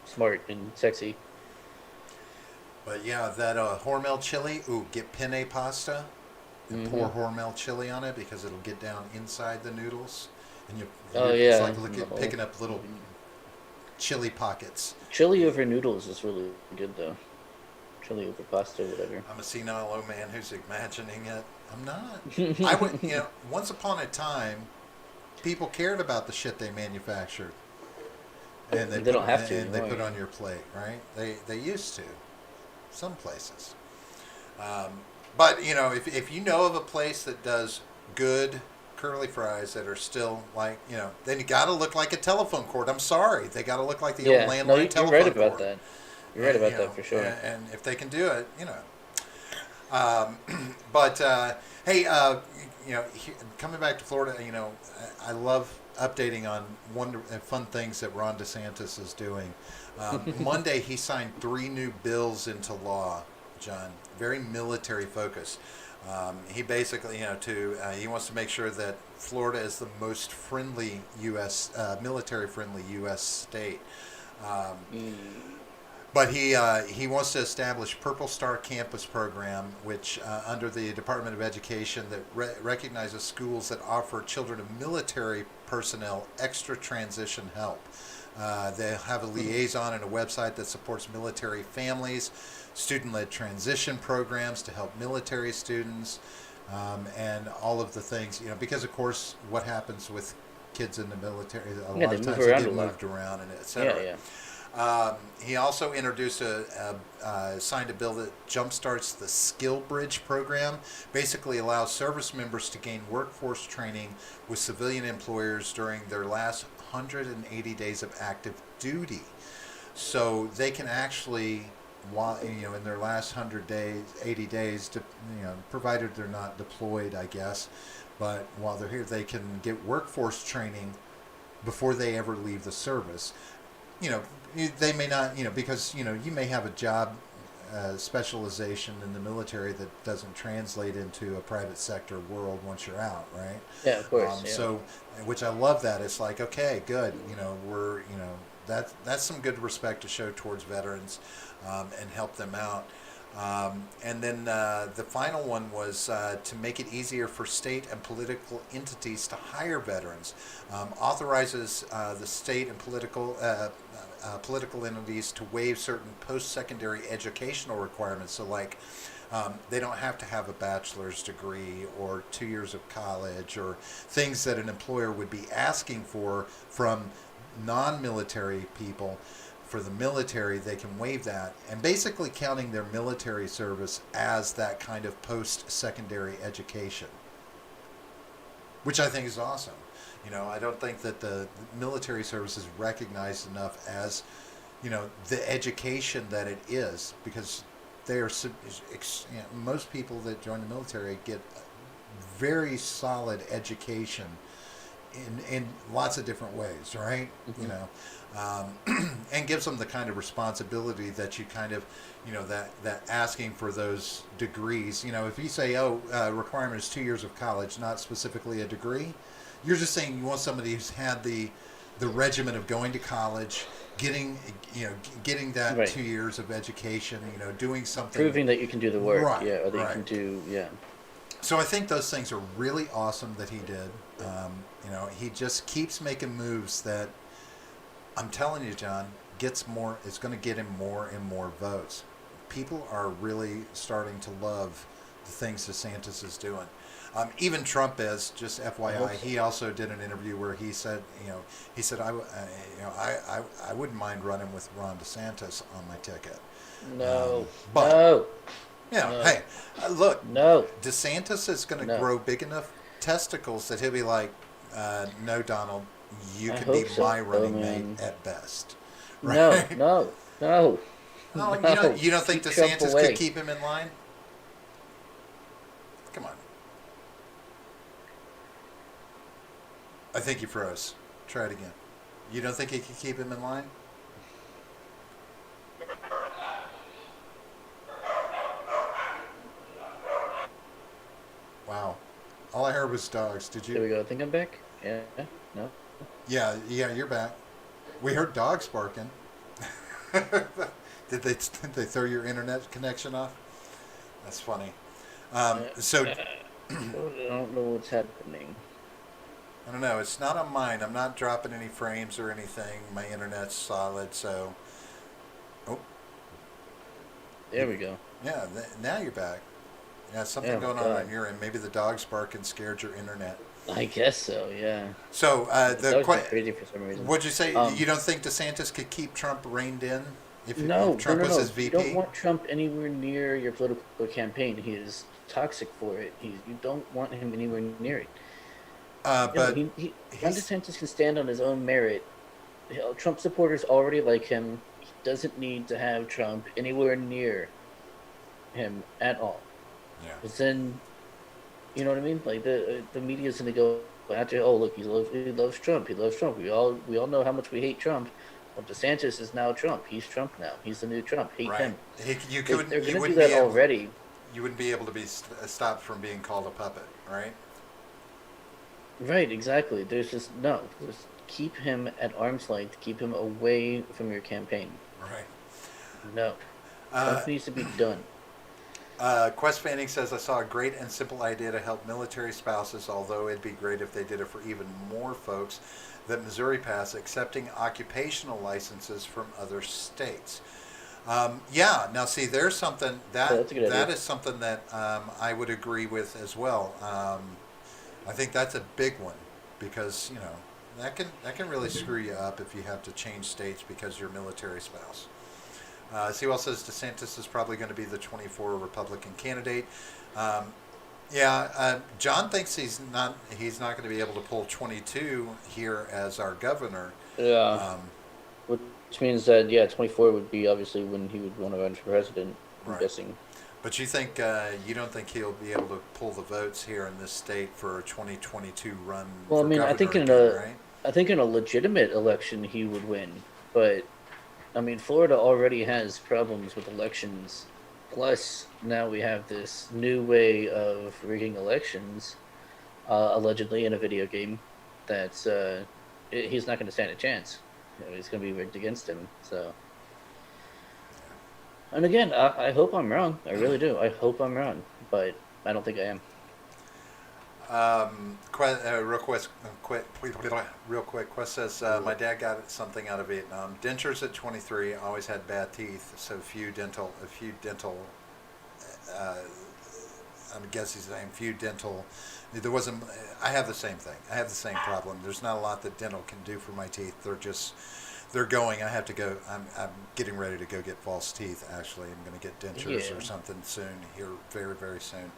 B: smart and sexy.
A: But yeah, that Hormel chili. Ooh, get penne pasta and pour
B: Hmm.
A: Hormel chili on it because it'll get down inside the noodles, and
B: Oh
A: it's
B: yeah,
A: like picking up little
B: mhm.
A: chili pockets.
B: Chili over noodles is really good though. Chili over pasta, or whatever.
A: I'm a senile old man who's imagining it. I'm not. I would, once upon a time, people cared about the shit they manufactured, and
B: They don't have to
A: and they
B: anymore.
A: put on your plate, right? They used to, some places. Um, but if you know of a place that does good curly fries that are still like, then you got to look like a telephone cord. I'm sorry, they got to look like the old
B: Yeah, no,
A: landline
B: you're right
A: telephone
B: about
A: cord.
B: that. You're right about that for sure.
A: And if they can do it, Um, but hey, coming back to Florida, I love updating on fun things that Ron DeSantis is doing. Monday, he signed 3 new bills into law, John, very military focused. He basically, he wants to make sure that Florida is the most friendly U.S. Military friendly U.S. state. Um,
B: Mm.
A: but he wants to establish Purple Star Campus program, which under the Department of Education that recognizes schools that offer children of military personnel extra transition help. They have a liaison and a website that supports military families, student-led transition programs to help military students, and all of the things. Because of course, what happens with kids in the military? A
B: Yeah,
A: lot
B: they
A: of
B: move
A: times they
B: around
A: get
B: a lot.
A: moved around and et
B: Yeah,
A: cetera.
B: yeah.
A: He also introduced signed a bill that jumpstarts the Skill Bridge program, basically allows service members to gain workforce training with civilian employers during their last 180 days of active duty. So they can actually, while in their last 100 days, 80 days, provided they're not deployed, I guess, but while they're here, they can get workforce training before they ever leave the service. you know, they may not, because, you may have a job specialization in the military that doesn't translate into a private sector world once you're out, right?
B: Yeah, of course. Yeah.
A: So, which I love that. It's like, okay, good. That's some good respect to show towards veterans and help them out. And then the final one was to make it easier for state and political entities to hire veterans. Authorizes the state and political entities to waive certain post-secondary educational requirements. So, like, they don't have to have a bachelor's degree or 2 years of college or things that an employer would be asking for from non-military people. For the military, they can waive that, and basically counting their military service as that kind of post-secondary education, which I think is awesome. I don't think that the military service is recognized enough as, the education that it is, because they are, most people that join the military get very solid education in lots of different ways, right?
B: Hmm.
A: And gives them the kind of responsibility that you kind of, that asking for those degrees. If you say, requirement is 2 years of college, not specifically a degree, you're just saying you want somebody who's had the regimen of going to college, getting that
B: Right.
A: 2 years of education, doing something.
B: Proving that you can do the work.
A: Right,
B: Yeah, or that you
A: right.
B: can do. Yeah.
A: So I think those things are really awesome that he did. He just keeps making moves that, I'm telling you, John, gets more. It's going to get him more and more votes. People are really starting to love the things DeSantis is doing. Even Trump is. Just
B: I hope
A: FYI,
B: so.
A: he also did an interview where he said, I wouldn't mind running with Ron DeSantis on my ticket.
B: No.
A: But
B: No. No.
A: hey, look,
B: No.
A: DeSantis is going to
B: No.
A: grow big enough testicles that he'll be like, no, Donald, you
B: I
A: can be
B: hope so,
A: my running
B: man.
A: mate at best.
B: No.
A: Right?
B: No. No.
A: Oh,
B: No.
A: you don't think
B: Keep Trump
A: DeSantis
B: away.
A: could keep him in line? Come on. I think you froze. Try it again. You don't think he could keep him in line? Wow. All I heard was dogs. Did
B: There we
A: you?
B: go. I think I'm back. Yeah. No.
A: Yeah, you're back. We heard dogs barking. Did they throw your internet connection off? That's funny. So
B: I don't know what's happening.
A: I don't know. It's not on mine. I'm not dropping any frames or anything. My internet's solid. So, oh,
B: There we go.
A: yeah. Now you're back. Yeah, something
B: Oh my
A: going on
B: god.
A: your end. Maybe the dog's barking scared your internet.
B: I guess so. Yeah.
A: So
B: The dogs are crazy for some reason.
A: what'd you say?
B: Um,
A: You don't think DeSantis could keep Trump reined in if
B: no, no,
A: Trump
B: no,
A: was
B: no.
A: his
B: You don't
A: VP?
B: want Trump anywhere near your political campaign. He is toxic for it. You don't want him anywhere near it.
A: But
B: Ron
A: he's
B: DeSantis can stand on his own merit. Trump supporters already like him. He doesn't need to have Trump anywhere near him at all.
A: yeah.
B: Because then, you know what I mean? Like the media's gonna go after. Oh, look, he loves Trump. He loves Trump. We all know how much we hate Trump. Well, DeSantis is now Trump. He's Trump now. He's the new Trump. Hate
A: Right.
B: him.
A: You
B: They're
A: couldn't. You
B: gonna do
A: wouldn't
B: that
A: be able.
B: already.
A: You wouldn't be able to be stopped from being called a puppet, right?
B: Right, exactly. There's just no. Just keep him at arm's length. Keep him away from your campaign.
A: Right.
B: No,
A: Uh,
B: Trump needs to be done.
A: Quest Fanning says, I saw a great and simple idea to help military spouses, although it'd be great if they did it for even more folks, that Missouri passed accepting occupational licenses from other states. Yeah, now see, there's something
B: Yeah, that's a good
A: that
B: idea.
A: is something that I would agree with as well. I think that's a big one because that can really screw you up if you have to change states because you're a military spouse. Sewell says DeSantis is probably going to be the 24 Republican candidate. Um, John thinks he's not going to be able to pull 22 here as our governor.
B: Yeah,
A: Um,
B: which means that 24 would be obviously when he would want to run for president. I'm
A: right.
B: guessing.
A: But you don't think he'll be able to pull the votes here in this state for a 2022 run
B: Well, I
A: for
B: mean,
A: governor again, right?
B: I think in a legitimate election he would win, but I mean, Florida already has problems with elections. Plus, now we have this new way of rigging elections, allegedly in a video game. That's he's not going to stand a chance. It's going to be rigged against him. So, and again, I hope I'm wrong. I really do. I hope I'm wrong, but I don't think I am.
A: Real quick. Quest says my dad got something out of Vietnam. Dentures at 23 always had bad teeth, so a few dental. Uh, I'm guessing he's saying few dental. There wasn't. I have the same thing. I have the same problem. There's not a lot that dental can do for my teeth. They're going. I have to go. I'm getting ready to go get false teeth. Actually, I'm going to get dentures
B: Yeah.
A: or something soon. Here, very very soon.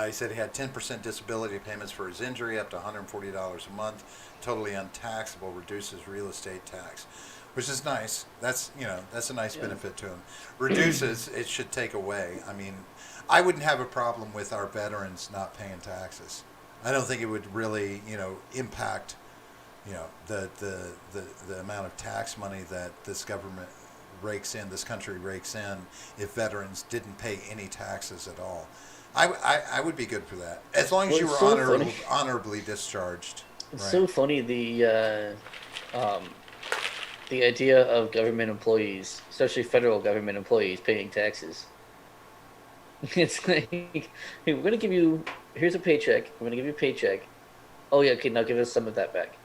A: He said he had 10% disability payments for his injury, up to $140 a month, totally untaxable, reduces real estate tax, which is nice. That's a nice
B: Yeah.
A: benefit to him. Reduces, it should take away. I mean, I wouldn't have a problem with our veterans not paying taxes. I don't think it would really, impact, the amount of tax money that this government this country rakes in, if veterans didn't pay any taxes at all. I would be good for that, as long as
B: Well,
A: you
B: it's
A: were
B: so funny.
A: honorably discharged.
B: It's
A: Right.
B: so funny um, the idea of government employees, especially federal government employees, paying taxes. It's like, hey, we're gonna give you here's a paycheck. We're gonna give you a paycheck. Oh yeah, okay, now give us some of that back.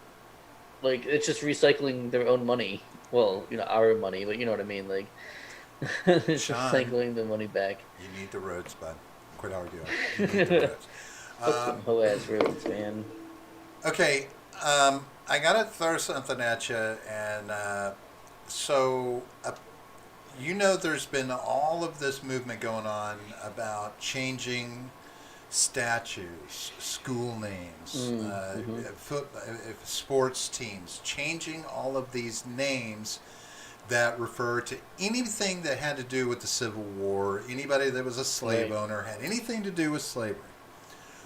B: Like it's just recycling their own money. Well, our money, but you know what I mean. Like it's
A: Sean,
B: recycling the money back.
A: you need the roads, bud. Quit arguing. You need the roads.
B: Fuck them hoe ass roads, man.
A: Okay, I gotta throw something at you, and so there's been all of this movement going on about changing statues, school names,
B: Mm-hmm.
A: sports teams, changing all of these names that refer to anything that had to do with the Civil War, anybody that was a slave
B: Right.
A: owner, had anything to do with slavery.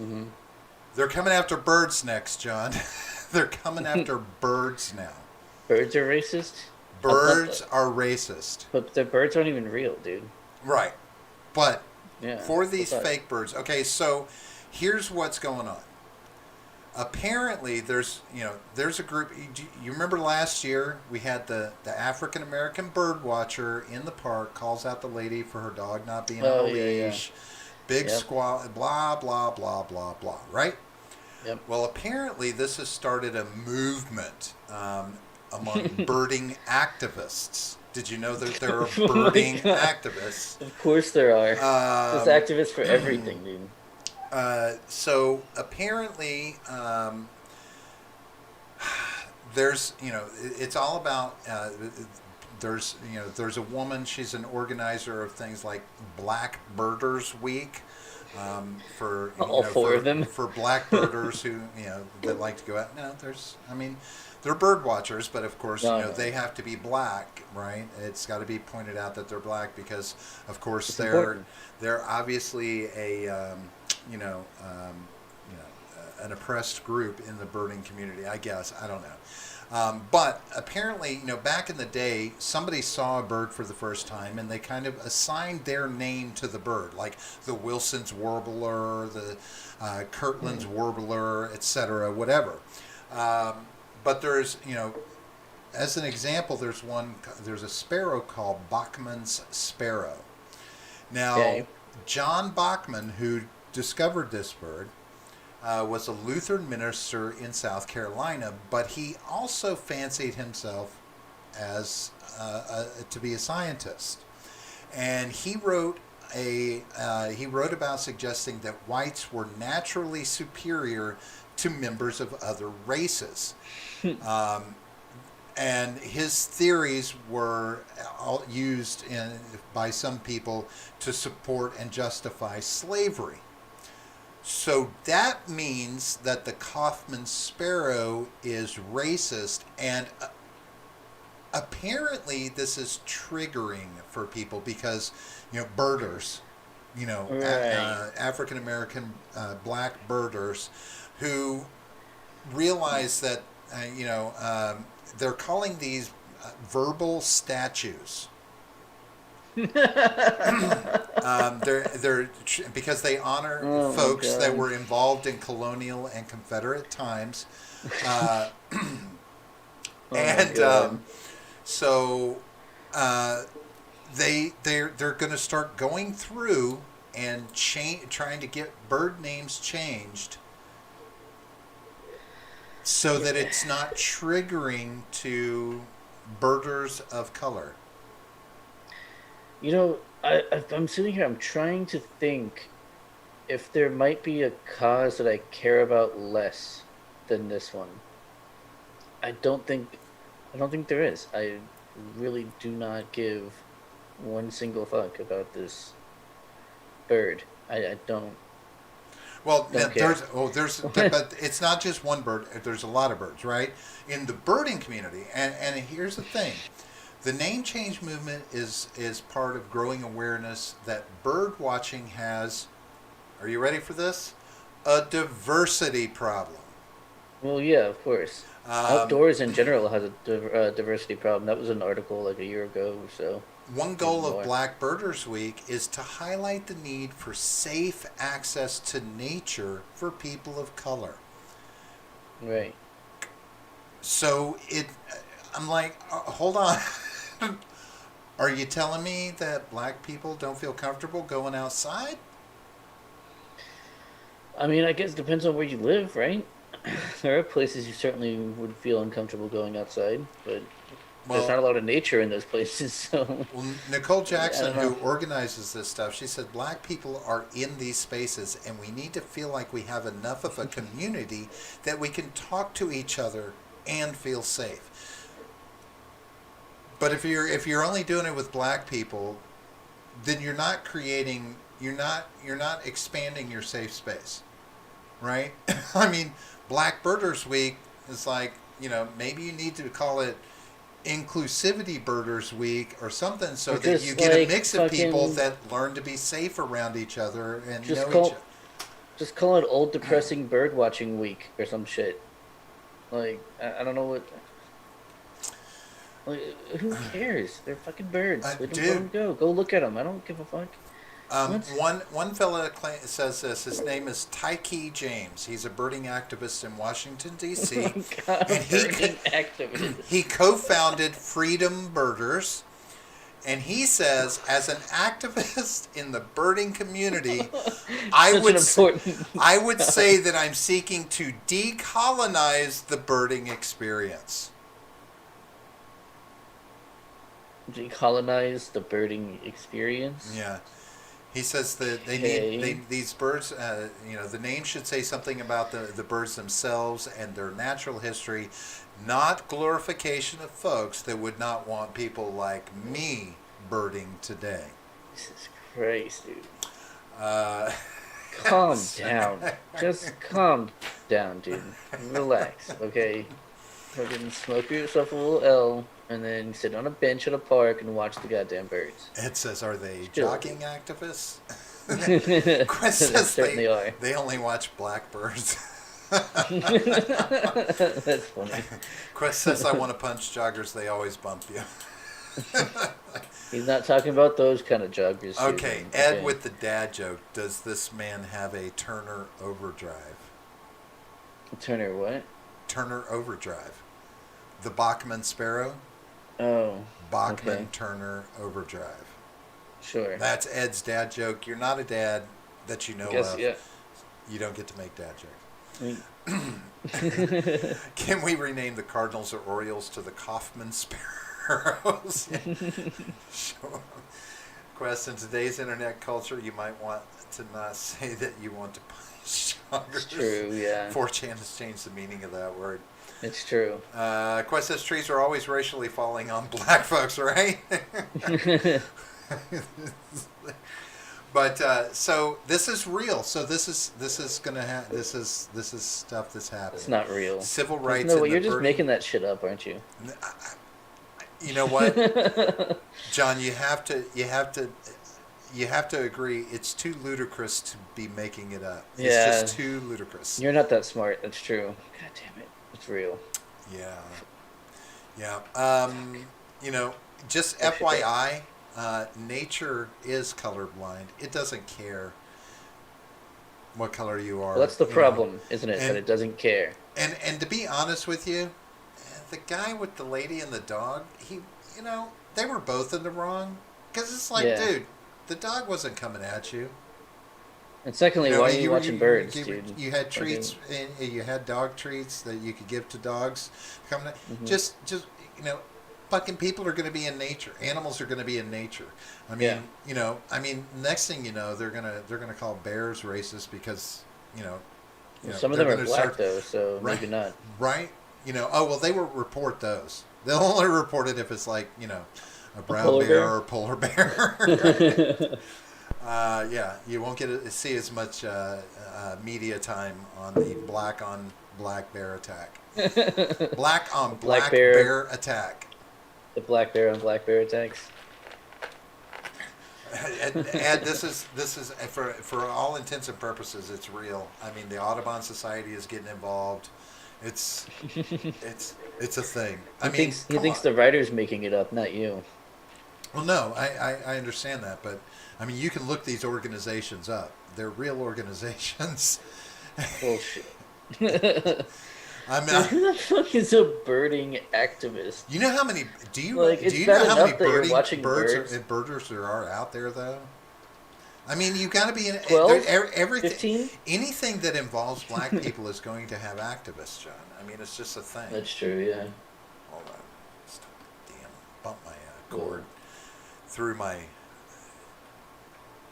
B: Mm-hmm.
A: They're coming after birds next, John. They're coming after birds now.
B: Birds are racist.
A: Birds are racist.
B: But the birds aren't even real, dude.
A: Right. But
B: Yeah.
A: for these
B: What's up?
A: fake birds, okay, so here's what's going on. Apparently, there's a group. You remember last year we had the African American bird watcher in the park calls out the lady for her dog not being on a
B: Oh yeah, yeah.
A: leash, big
B: Yep.
A: squall, blah blah blah blah blah. Right.
B: Yep.
A: Well, apparently this has started a movement among birding activists. Did you know that there are
B: Oh my
A: birding
B: god.
A: activists?
B: Of course there are. There's
A: Um,
B: activists for everything, dude.
A: so apparently, there's it's all about there's a woman, she's an organizer of things like Black Birders Week, for
B: All four of them.
A: for black birders who that like to go out. No, there's, I mean, they're bird watchers, but of course
B: No, no.
A: they have to be black, right? It's got to be pointed out that they're black because of course
B: It's important.
A: they're obviously a you know um, an oppressed group in the birding community, I guess. I don't know. But apparently, back in the day, somebody saw a bird for the first time and they kind of assigned their name to the bird, like the Wilson's warbler, the Kirtland's warbler, etc., whatever. But there's, as an example, there's a sparrow called Bachman's sparrow. Now,
B: Okay.
A: John Bachman, who discovered this bird, was a Lutheran minister in South Carolina, but he also fancied himself as to be a scientist, and he wrote about suggesting that whites were naturally superior to members of other races. Um, and his theories were used by some people to support and justify slavery. So that means that the Kaufman sparrow is racist, and apparently this is triggering for people because birders,
B: Right.
A: African American black birders, who realize that they're calling these verbal statues. They're because they honor
B: Oh my
A: folks that
B: god.
A: were involved in colonial and Confederate times, uh,
B: Oh my
A: and
B: god.
A: so uh, they're going to start going through and trying to get bird names changed so that it's not triggering to birders of color.
B: I'm sitting here. I'm trying to think if there might be a cause that I care about less than this one. I don't think. I don't think there is. I really do not give one single fuck about this bird. I
A: Well,
B: don't care.
A: but it's not just one bird. There's a lot of birds, right? In the birding community, and here's the thing: the name change movement is part of growing awareness that bird watching has. Are you ready for this? A diversity problem.
B: Well, yeah, of course.
A: Um,
B: Outdoors in general has a diversity problem. That was an article like a year ago or so,
A: One
B: maybe
A: goal of
B: more.
A: Black Birders Week is to highlight the need for safe access to nature for people of color.
B: Right.
A: So I'm like, hold on. Are you telling me that black people don't feel comfortable going outside?
B: I mean, I guess it depends on where you live, right? There are places you certainly would feel uncomfortable going outside, but there's not
A: Well,
B: a lot of nature in those places, so
A: well, Nicole
B: I
A: Jackson,
B: don't know.
A: who organizes this stuff, she said black people are in these spaces, and we need to feel like we have enough of a community that we can talk to each other and feel safe. But if you're only doing it with black people, then you're not expanding your safe space, right? I mean, Black Birders Week is like, maybe you need to call it Inclusivity Birders Week or something so
B: Or
A: that you
B: just
A: get a
B: like
A: mix of people
B: fucking
A: that learn to be safe around each other and
B: just
A: know each other.
B: just call it Old Depressing Bird Watching Week or some shit. Like I don't know what. Like, who cares? They're fucking birds. Let them
A: Dude,
B: go. Go look at them. I don't give a fuck. What?
A: One fella says this. His name is Tyke James. He's a birding activist in Washington D.C. and
B: Birding activist.
A: he co-founded Freedom Birders. And he says, as an activist in the birding community,
B: Such an important.
A: I would say that I'm seeking to decolonize the birding experience.
B: Decolonize the birding experience.
A: Yeah. He says that these birds, the name should say something about the birds themselves and their natural history, not glorification of folks that would not want people like me birding today.
B: Jesus Christ, dude.
A: Uh,
B: Calm down. Just calm down, dude. Relax, okay? Fucking smoke yourself a little L, and then sit on a bench at a park and watch the goddamn birds.
A: It says, are they
B: Chill.
A: jogging activists? Quest
B: They
A: says
B: certainly are.
A: they only watch blackbirds.
B: That's funny.
A: Quest says, I want to punch joggers, they always bump you.
B: He's not talking about those kind of joggers.
A: Okay,
B: Susan.
A: Ed with the dad joke. Does this man have a Turner Overdrive?
B: Turner what?
A: Turner Overdrive. The Bachman Sparrow?
B: Oh.
A: Bachman
B: Okay.
A: Turner Overdrive.
B: Sure.
A: That's Ed's dad joke. You're not a dad that you know
B: Guess,
A: of.
B: yeah.
A: You don't get to make dad jokes.
B: I mean,
A: Can we rename the Cardinals or Orioles to the Kaufman Sparrows? Sure. Quest, in today's internet culture, you might want to not say that you want to punish joggers.
B: it's true, yeah.
A: 4chan has changed the meaning of that word.
B: It's true.
A: Quest says trees are always racially falling on black folks, right? But so this is real. So this is gonna this is stuff that's happening.
B: It's not real.
A: Civil rights.
B: No,
A: in
B: you're
A: the
B: just making that shit up, aren't you?
A: You know what, John? You have to agree. It's too ludicrous to be making it up.
B: Yeah.
A: It's just too ludicrous.
B: You're not that smart. That's true. God damn it. It's real.
A: Yeah. Yeah. Just FYI, nature is colorblind. It doesn't care what color you are.
B: Well, that's the problem, isn't it?
A: And-
B: That it doesn't care.
A: And to be honest with you, the guy with the lady and the dog, they were both in the wrong. Because it's like,
B: Yeah.
A: dude, the dog wasn't coming at you.
B: And secondly,
A: You know,
B: why are you watching birds, dude?
A: You had treats, and you had dog treats that you could give to dogs. Coming,
B: Mhm.
A: just fucking people are going to be in nature. Animals are going to be in nature. I mean,
B: Yeah.
A: next thing you know, they're gonna call bears racist because
B: Some of them
A: they're
B: are
A: gonna
B: black,
A: start-
B: though, so
A: Right.
B: maybe not.
A: right? They will report those. They'll only report it if it's like a brown
B: polar
A: bear
B: bear?
A: or a polar bear. Yeah, you won't get to see as much media time on the black on black bear attack. Black on black bear attack.
B: The black bear on black bear attacks.
A: And this is for all intents and purposes, it's real. I mean, the Audubon Society is getting involved. It's a thing.
B: He thinks the writer's making it up, not you.
A: Well, no, I understand that, but I mean, you can look these organizations up. They're real organizations.
B: Bullshit.
A: I mean,
B: Who the fuck is a birding activist?
A: you know how many? Do you
B: Like,
A: do
B: it's
A: you
B: bad
A: know how many
B: enough that you're watching birds.
A: birders there are out there though? I mean, you got to be in
B: 12?
A: everything.
B: 15?
A: Anything that involves black people is going to have activists, John. I mean, it's just a thing.
B: That's true, yeah.
A: Hold on. Damn, bump my cord through my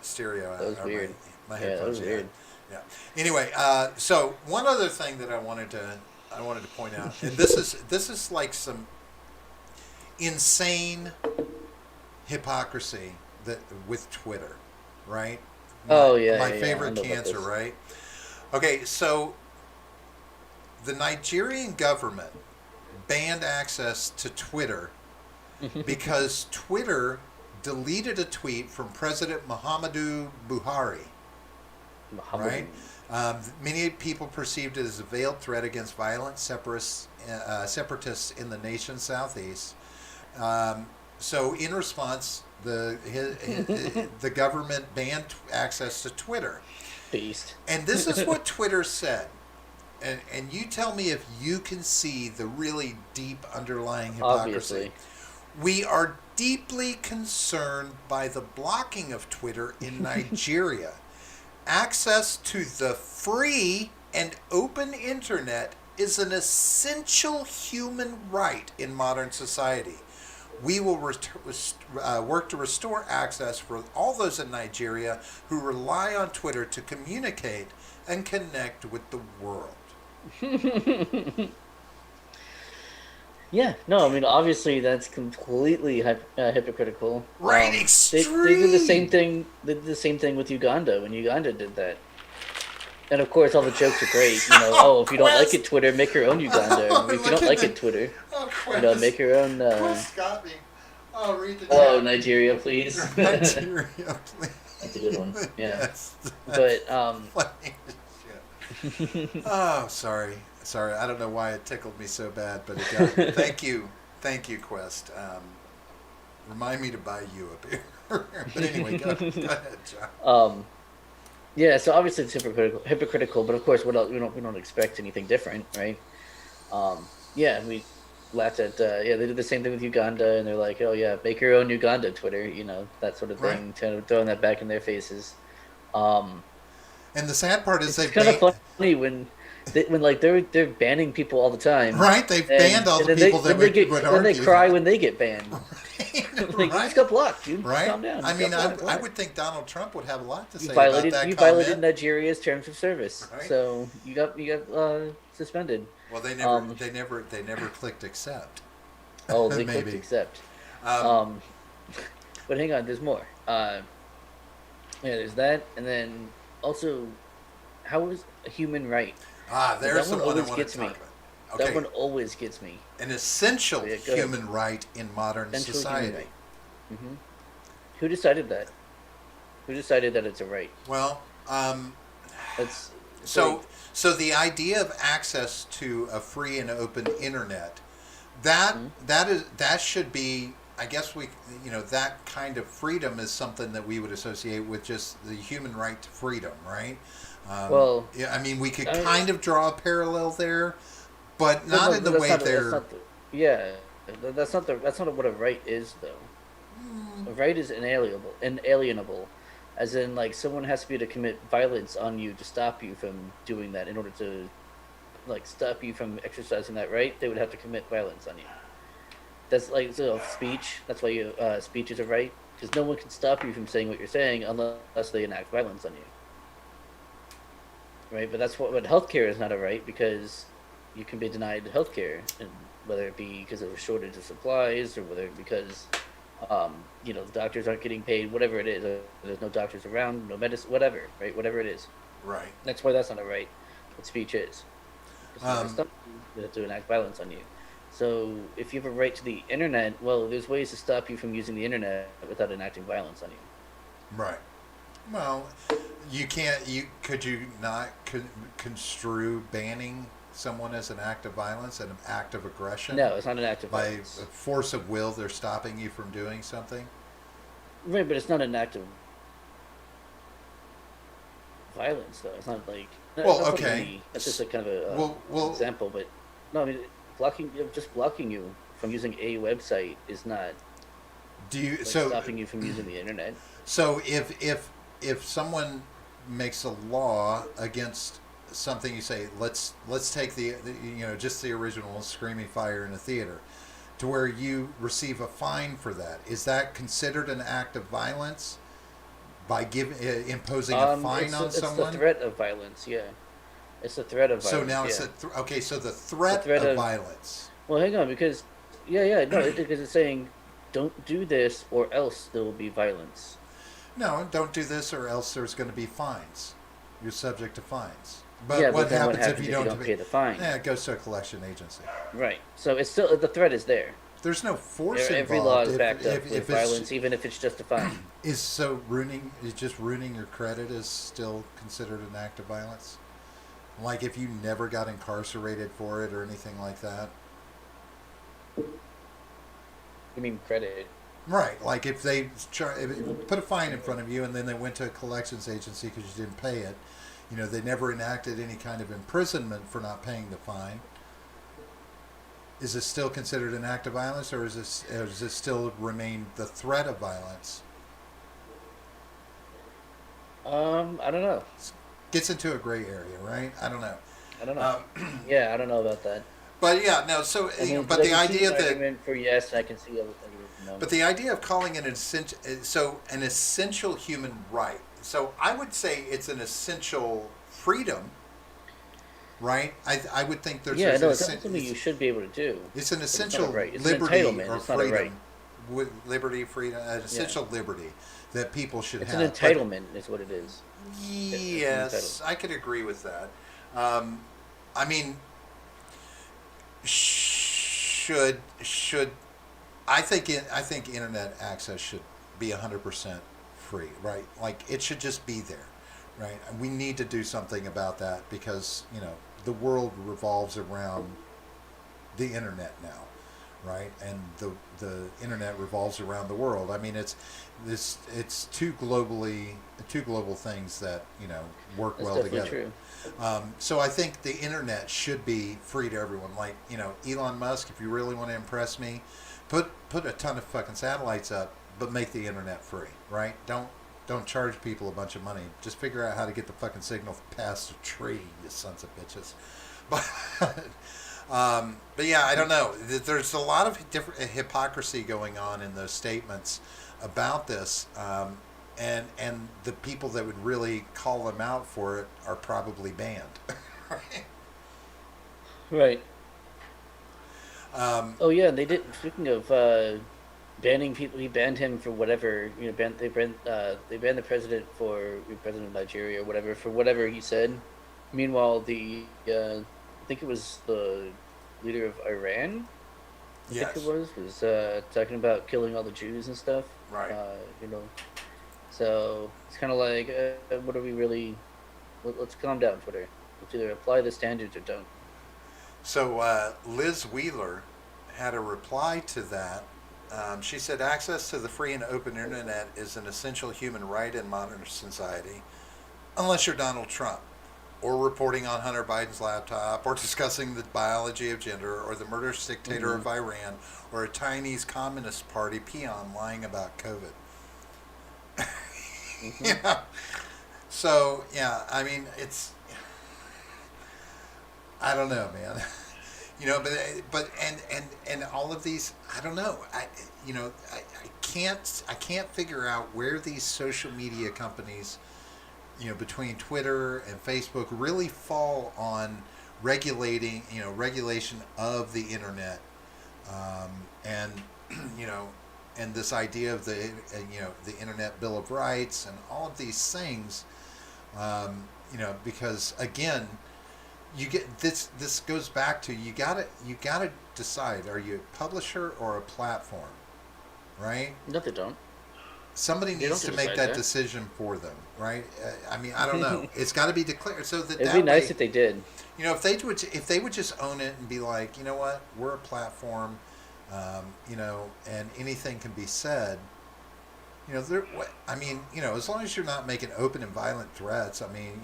A: stereo.
B: That was
A: or
B: weird.
A: My
B: Yeah, that
A: headphones.
B: was weird.
A: Yeah. Anyway, so one other thing that I wanted to point out, and this is like some insane hypocrisy that with Twitter, right? My
B: I
A: favorite
B: know about
A: cancer,
B: this.
A: right? Okay, so the Nigerian government banned access to Twitter because Twitter deleted a tweet from President Muhammadu Buhari. Right? Many people perceived it as a veiled threat against violent separatists in the nation's southeast. So in response, the government banned access to Twitter.
B: Beast.
A: And this is what Twitter said. And you tell me if you can see the really deep underlying hypocrisy.
B: Obviously.
A: We are deeply concerned by the blocking of Twitter in Nigeria. Access to the free and open internet is an essential human right in modern society. We will work to restore access for all those in Nigeria who rely on Twitter to communicate and connect with the world.
B: Yeah, no, I mean, obviously that's completely hypocritical.
A: Right,
B: They
A: extreme.
B: did the same thing. They did the same thing with Uganda when Uganda did that. And of course, all the jokes are great. If you don't like it, Twitter, make your own Uganda. If you don't like it, Twitter, make your own.
A: Quest got me. Oh, read the
B: Oh,
A: chat.
B: Nigeria, please.
A: Nigeria, please.
B: That's a good one. Yeah,
A: Yes,
B: but
A: funny as shit. Oh, sorry. I don't know why it tickled me so bad, but it got me. Thank you, Quest. Remind me to buy you a beer. But anyway, go ahead, John.
B: Yeah. So obviously it's hypocritical, but of course, what else? We don't expect anything different, right? Yeah, we laughed at. They did the same thing with Uganda, and they're like, "Oh yeah, make your own Uganda Twitter," that sort of thing,
A: Right.
B: kind of throwing that back in their faces. Um,
A: And the sad part is
B: it's kind of funny when they're banning people all the time.
A: Right, they've banned all the people that would
B: then they
A: argue.
B: cry when they get banned.
A: Right.
B: Like, you just got blocked, dude.
A: Right.
B: Calm down.
A: I mean, I
B: Why?
A: would think Donald Trump would have a lot to say
B: You
A: about
B: violated
A: that
B: you
A: comment.
B: violated Nigeria's terms of service,
A: Right.
B: so you got suspended.
A: Well, they never clicked accept.
B: Oh, they
A: Maybe.
B: clicked accept.
A: Um,
B: But hang on, there's more. There's that, and then also, how is a human right?
A: there's the
B: one
A: one I
B: always
A: want to
B: gets
A: talk
B: me.
A: about.
B: That
A: Okay,
B: one always gets me.
A: an essential
B: Yeah, go ahead.
A: human right in modern
B: Essential
A: society.
B: human right. hmm Who decided that? Who decided that it's a right?
A: Well,
B: That's
A: so the idea of access to a free and open internet, that that should be, I guess that kind of freedom is something that we would associate with just the human right to freedom, right? Yeah, I mean, we could kind of draw a parallel there, but not in the way they're.
B: That's not what a right is, though. A right is inalienable, as in, like, someone has to be able to commit violence on you to stop you from doing that. In order to, like, stop you from exercising that right, they would have to commit violence on you. That's like speech. That's why speech is a right, because no one can stop you from saying what you're saying unless they enact violence on you. Right, but that's what healthcare is not a right, because you can be denied healthcare, and whether it be because of a shortage of supplies, or whether because the doctors aren't getting paid, whatever it is. There's no doctors around, no medicine, whatever, right? Whatever it is.
A: Right.
B: That's why that's not a right. What speech is. They have to enact violence on you. So if you have a right to the internet, well, there's ways to stop you from using the internet without enacting violence on you.
A: Right. Well, you can't. Could you not construe banning someone as an act of violence and an act of aggression?
B: No, it's not an act of
A: By
B: violence.
A: force of will, they're stopping you from doing something.
B: Right, but it's not an act of violence, though. It's not like.
A: Well,
B: that's
A: okay.
B: Really, that's just a kind of a
A: Well,
B: example, but no, I mean blocking you from using a website is not
A: do you
B: like
A: so
B: stopping you from using the internet.
A: so if someone makes a law against something, you say let's take the just the original Screaming Fire in a theater, to where you receive a fine for that. Is that considered an act of violence by imposing a fine on someone?
B: It's the threat of violence. Yeah, it's the threat of violence.
A: So now it's so the threat of violence.
B: Well, hang on, because because it's saying don't do this or else there will be violence.
A: No, don't do this or else there's going to be fines. You're subject to fines.
B: But
A: But
B: what happens if you don't pay the fine?
A: Yeah, it goes to a collection agency.
B: Right. So it's still the threat is there.
A: There's no force
B: Every
A: involved.
B: law is backed up with
A: if
B: violence, even if it's just a fine.
A: Is just ruining your credit is still considered an act of violence? Like if you never got incarcerated for it or anything like that?
B: You mean credit?
A: Right, like if they put a fine in front of you and then they went to a collections agency because you didn't pay it, they never enacted any kind of imprisonment for not paying the fine. Is this still considered an act of violence, or does this still remain the threat of violence?
B: I don't know.
A: Gets into a gray area, right? I don't know.
B: I don't know. Yeah, I don't know about that.
A: But yeah, no. So,
B: I mean,
A: but
B: I
A: the
B: can see
A: idea
B: an
A: that,
B: argument for yes, and I can see other things for no.
A: but the idea of calling it an essential human right. So I would say it's an essential freedom, right? I would think
B: Yeah, no, it's not something you should be able to do.
A: it's an
B: But it's not a
A: essential
B: right. It's an
A: liberty
B: entitlement.
A: or
B: It's not a right.
A: freedom, with liberty, freedom, an
B: Yeah,
A: essential liberty that people should
B: it's an
A: have. But
B: entitlement. Is what it is. It's an
A: yes,
B: entitlement.
A: I could agree with that. Um, I mean, should I think internet access should be 100% free, right? Like it should just be there, right? And we need to do something about that because the world revolves around the internet now, right? And the internet revolves around the world. I mean, it's two global things that work
B: That's
A: well
B: definitely
A: together.
B: true.
A: So I think the internet should be free to everyone. Like Elon Musk, if you really want to impress me, put a ton of fucking satellites up, but make the internet free, right? Don't charge people a bunch of money. Just figure out how to get the fucking signal past the tree, you sons of bitches. But but yeah, I don't know. There's a lot of different hypocrisy going on in those statements about this. And the people that would really call them out for it are probably banned. Right?
B: Right.
A: Um,
B: Oh yeah, they did. Speaking of banning people, he banned him for whatever. They banned the president for president of Nigeria or whatever for whatever he said. Meanwhile, I think it was the leader of Iran. I think it
A: yes,
B: was talking about killing all the Jews and stuff.
A: right.
B: Uh, you know, so it's kind of like, what are we really? Let's calm down, Twitter. Let's either apply the standards or don't.
A: So Liz Wheeler had a reply to that. She said, "Access to the free and open internet is an essential human right in modern society, unless you're Donald Trump, or reporting on Hunter Biden's laptop, or discussing the biology of gender, or the murderous dictator
B: Hmm.
A: of Iran, or a Chinese Communist Party peon lying about COVID."
B: Hmm.
A: Yeah. So yeah, I mean, I don't know, man. But all of these, I don't know. I can't figure out where these social media companies, between Twitter and Facebook, really fall on regulation of the internet, and you know, and this idea of the Internet Bill of Rights and all of these things, because again, you get this. This goes back to you gotta decide: are you a publisher or a platform, right?
B: No, they don't.
A: Somebody
B: They don't
A: needs to
B: get to
A: make
B: decide
A: that
B: that.
A: decision for them, right? I mean, I don't know. It's got to be declared so that
B: It'd be
A: that
B: nice
A: way,
B: if they did.
A: if they would just own it and be like, you know what, we're a platform, and anything can be said. I mean, as long as you're not making open and violent threats. I mean,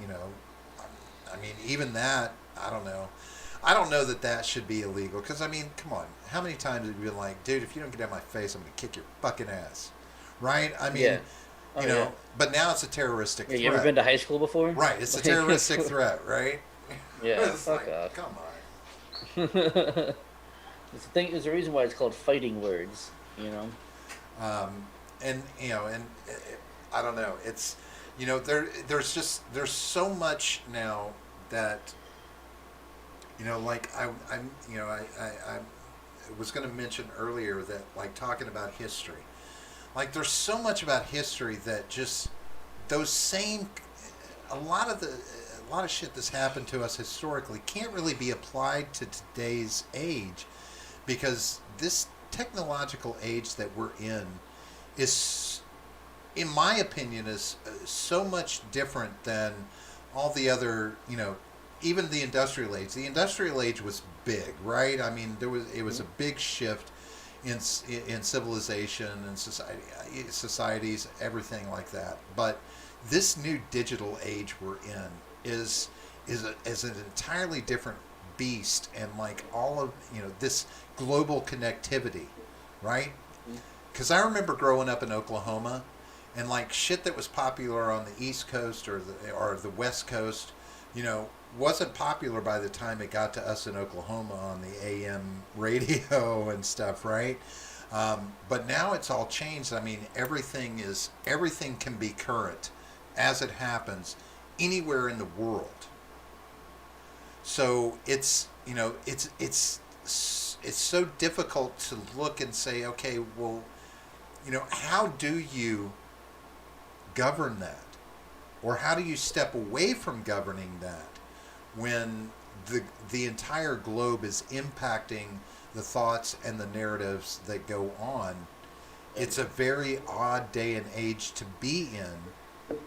A: even that, I don't know. I don't know that should be illegal because I mean, come on, how many times have you been like, dude, if you don't get out of my face, I'm gonna kick your fucking ass, right? I mean,
B: Yeah. Oh yeah.
A: but now it's a terroristic
B: Yeah.
A: threat.
B: You ever been to high school before?
A: Right, it's a
B: Like,
A: terroristic threat, right?
B: Yeah.
A: It's
B: Fuck
A: like,
B: off.
A: come
B: It's the thing. There's a reason why it's called fighting words. You know.
A: on. And I don't know. It's there's so much now that like I was going to mention earlier that like talking about history, like there's so much about history that just those same a lot of shit that's happened to us historically can't really be applied to today's age because this technological age that we're in is, in my opinion, is so much different than all the other, even the industrial age. The industrial age was big, right? I mean, it was a big shift in civilization and societies, everything like that. But this new digital age we're in is an entirely different beast, and like all of this global connectivity, right? Because I remember growing up in Oklahoma, and like shit that was popular on the East Coast or the West Coast, wasn't popular by the time it got to us in Oklahoma on the AM radio and stuff, right? But now it's all changed. I mean, everything can be current as it happens anywhere in the world. So it's so difficult to look and say, okay, well, how do you govern that, or how do you step away from governing that when the entire globe is impacting the thoughts and the narratives that go on? It's a very odd day and age to be in,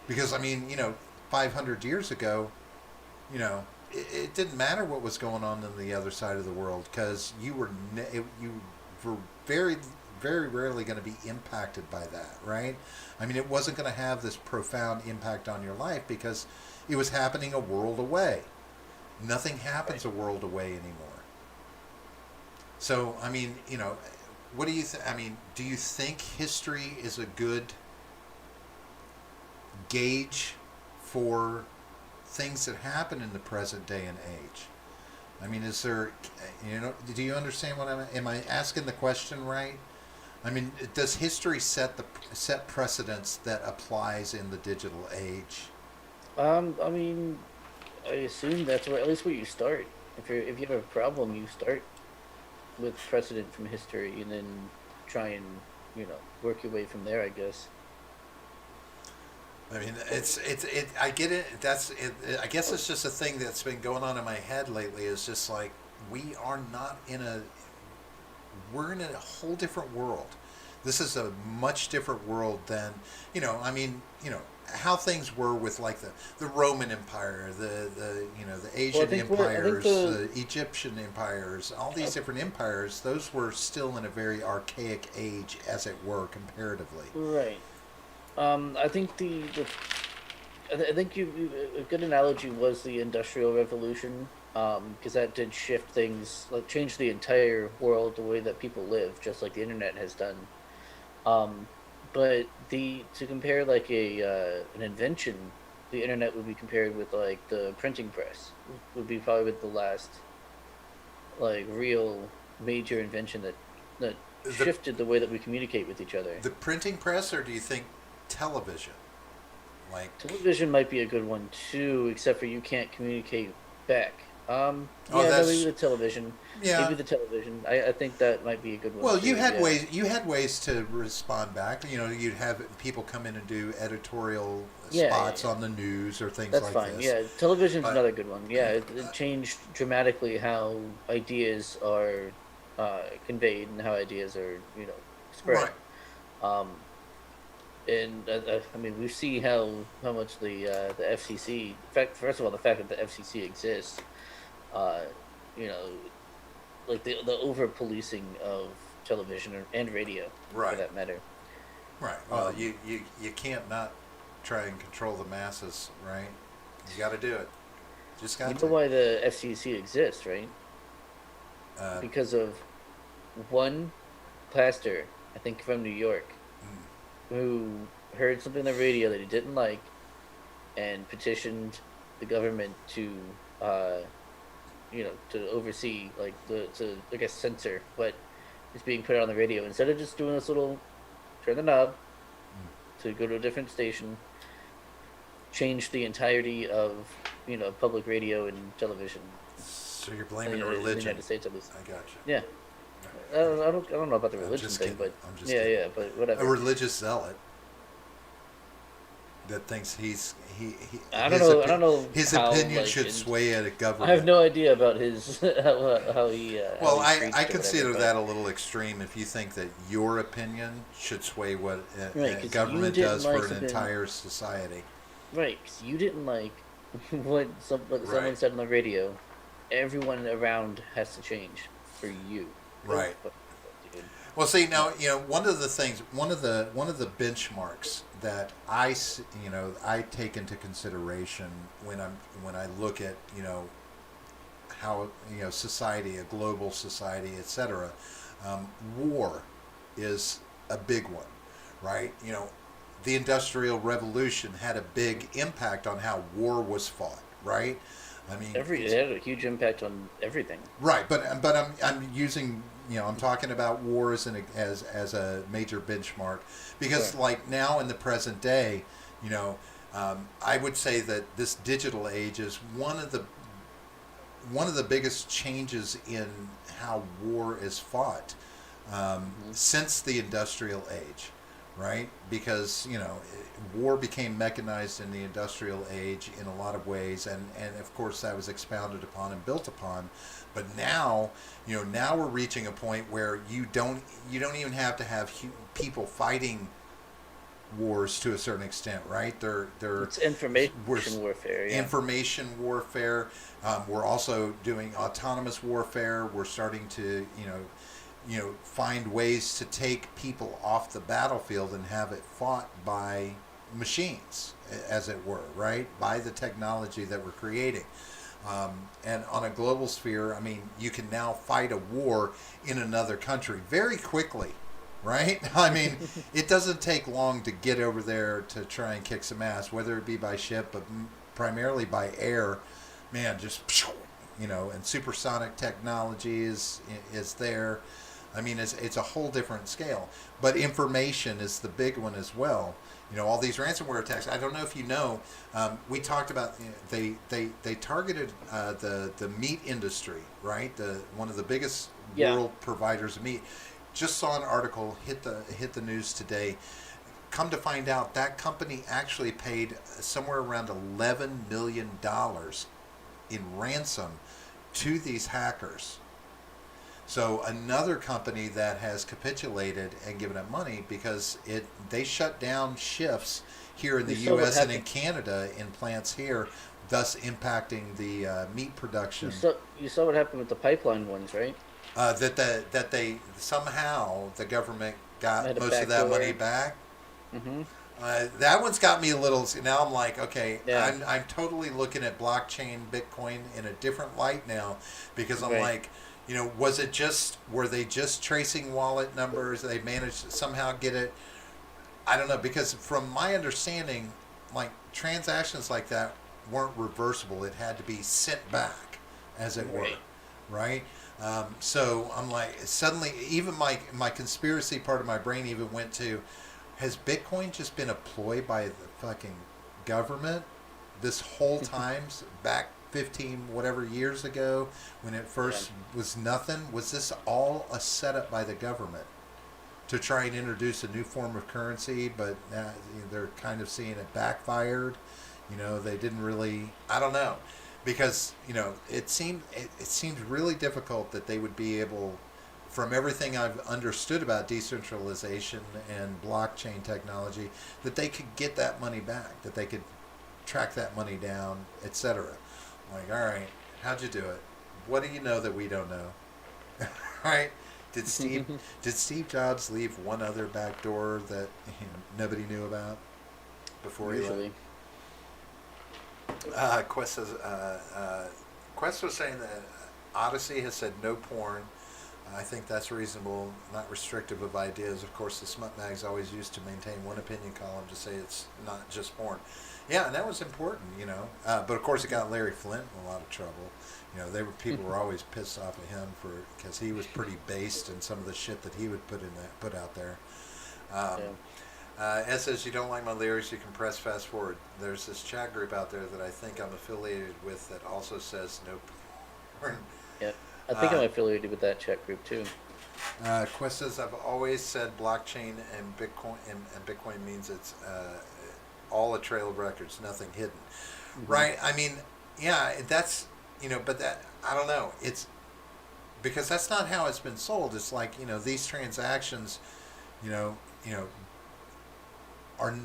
A: because 500 years ago, it didn't matter what was going on the other side of the world, because you were very, very rarely going to be impacted by that, right? I mean, it wasn't going to have this profound impact on your life because it was happening a world away. Nothing happens a world away anymore. So, what do you think? Do you think history is a good gauge for things that happen in the present day and age? Is there, do you understand what am I asking the question right? Does history set precedents that applies in the digital age?
B: I assume that's where, at least where you start. If you have a problem, you start with precedent from history, and then try and work your way from there, I guess.
A: I get it. I guess it's just a thing that's been going on in my head lately. Is just like we're in a whole different world. This is a much different world than how things were with like the Roman Empire, the Asian empires, the Egyptian empires, all these different empires. Those were still in a very archaic age, as it were, comparatively.
B: Right. I think I think a good analogy was the Industrial Revolution, because that did shift things, like change the entire world, the way that people live, just like the internet has done. But to compare like an invention, the internet would be compared with like the printing press. Would be probably with the last like real major invention that shifted the way that we communicate with each other.
A: The printing press, or do you think television? Like
B: television might be a good one too, except for you can't communicate back. Maybe the television.
A: Yeah.
B: Maybe the television. I think that might be a good one.
A: Well,
B: too,
A: you had ways. You had ways to respond back. You'd have people come in and do editorial spots on the news or things
B: That's
A: like
B: fine.
A: this.
B: Yeah, television's another good one. Yeah, it changed dramatically how ideas are conveyed and how ideas are spread.
A: Right.
B: And we see how much the FCC. In fact, first of all, the fact that the FCC exists, like the over policing of television and radio, for that matter.
A: Right. Well, you can't not try and control the masses, right? You got to do it. Just got to.
B: You know why the FCC exists, right? Because of one pastor, I think from New York, who heard something on the radio that he didn't like, and petitioned the government to to oversee, like to I guess censor what is being put on the radio, instead of just doing this little turn the knob to go to a different station. Change the entirety of public radio and television.
A: So you're blaming religion.
B: In the United States, at least.
A: I got you.
B: Yeah. I don't know about the religion thing, but yeah, but whatever.
A: A religious zealot that thinks
B: I don't know.
A: His
B: how,
A: opinion should sway at a government.
B: I have no idea about his how he.
A: Well,
B: I
A: consider that a little extreme. If you think that your opinion should sway what a government does for an entire society.
B: Right, because you didn't like what someone said on the radio. Everyone around has to change for you.
A: Right. Well, see now, one of the things, one of the benchmarks that I take into consideration when I look at how society, a global society, etc. War is a big one, right? The Industrial Revolution had a big impact on how war was fought, right? I mean,
B: It had a huge impact on everything.
A: right, but I'm using I'm talking about war as a major benchmark because
B: Sure.
A: like now in the present day, I would say that this digital age is one of the biggest changes in how war is fought
B: Hmm.
A: since the industrial age, right? Because war became mechanized in the industrial age in a lot of ways, and of course that was expounded upon and built upon. But now, now we're reaching a point where you don't even have to have people fighting wars to a certain extent, right?
B: It's information
A: We're
B: warfare. Yeah.
A: information warfare. We're also doing autonomous warfare. We're starting to find ways to take people off the battlefield and have it fought by machines, as it were, right? By the technology that we're creating. And on a global sphere, I mean, you can now fight a war in another country very quickly, right? I mean, it doesn't take long to get over there to try and kick some ass, whether it be by ship, but primarily by air. Man, just and supersonic technology is there. I mean, it's a whole different scale. But information is the big one as well. All these ransomware attacks. I don't know if we talked about they targeted the meat industry, right? One of the biggest
B: Yeah.
A: world providers of meat. Just saw an article hit the news today. Come to find out, that company actually paid somewhere around $11 million in ransom to these hackers. So another company that has capitulated and given up money because they shut down shifts here in the
B: You saw what
A: U.S. and in
B: happened.
A: Canada in plants here, thus impacting the meat production.
B: You saw what happened with the pipeline ones, right?
A: That they somehow the government got
B: Had a
A: most of that
B: backdoor.
A: money back.
B: Mm-hmm.
A: That one's got me a little. Now I'm like, okay,
B: Yeah.
A: I'm totally looking at blockchain Bitcoin in a different light now because I'm
B: Right.
A: like, were they just tracing wallet numbers? They managed to somehow get it. I don't know because from my understanding, like transactions like that weren't reversible. It had to be sent back, as it were,
B: Right.
A: right? So I'm like, suddenly, even my conspiracy part of my brain even went to, has Bitcoin just been a ploy by the fucking government this whole time back 15 whatever years ago when it
B: Yeah.
A: first was nothing? Was this all a setup by the government to try and introduce a new form of currency? But now they're kind of seeing it backfired. They didn't really. I don't know, because it seemed really difficult that they would be able, from everything I've understood about decentralization and blockchain technology, that they could get that money back, that they could track that money down, etc. Like, all right, how'd you do it? What do you know that we don't know? Right? Did Steve Jobs leave one other back door that nobody knew about before he left?
B: Usually.
A: Quest says, Quest was saying that Odyssey has said no porn. I think that's reasonable, not restrictive of ideas. Of course, the smut mag's always used to maintain one opinion column to say it's not just porn. Yeah, and that was important. But of course, it got Larry Flint in a lot of trouble. People were always pissed off at him because he was pretty based in some of the shit that he would put out there. Um,
B: Yeah.
A: Ed says, you don't like my lyrics, you can press fast forward. There's this chat group out there that I think I'm affiliated with that also says no porn.
B: Yeah. I think I'm
A: Uh,
B: affiliated with that chat group too.
A: Quest says, I've always said blockchain and Bitcoin means it's all a trail of records, nothing hidden.
B: Mm-hmm.
A: Right? I mean, yeah, that's, but that, I don't know. It's because that's not how it's been sold. It's like, these transactions, you know, are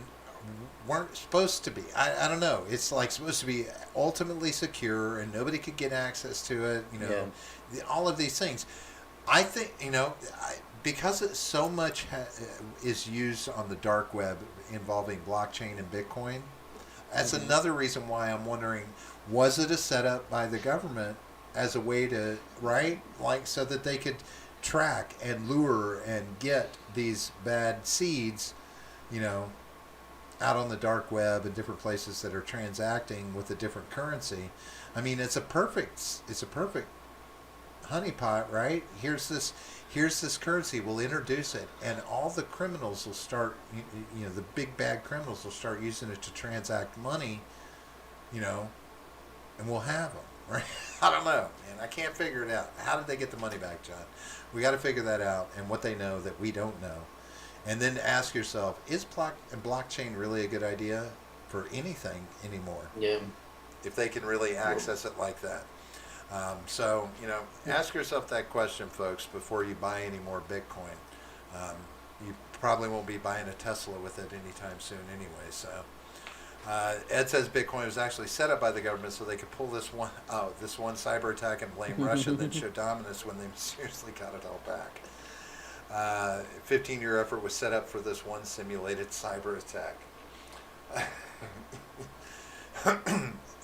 A: weren't supposed to be. I don't know. It's like supposed to be ultimately secure and nobody could get access to it.
B: Yeah.
A: All of these things. I think because it's so much is used on the dark web involving blockchain and Bitcoin. That's another reason why I'm wondering, was it a setup by the government as a way to, right? Like, so that they could track and lure and get these bad seeds, you know, out on the dark web and different places that are transacting with a different currency. I mean, it's a perfect honeypot, right? Here's this currency. We'll introduce it, and all the criminals will start. You know, the big bad criminals will start using it to transact money. You know, and we'll have them, right? I don't know, man. I can't figure it out. How did they get the money back, John? We got to figure that out, and what they know that we don't know, and then ask yourself: is blockchain really a good idea for anything anymore?
B: Yeah.
A: If they can really access it like that. So, you know, ask yourself that question, folks, before you buy any more Bitcoin. You probably won't be buying a Tesla with it anytime soon anyway. So, Ed says Bitcoin was actually set up by the government so they could pull this one cyber attack and blame Russia, then show dominance when they seriously got it all back. 15-year effort was set up for this one simulated cyber attack.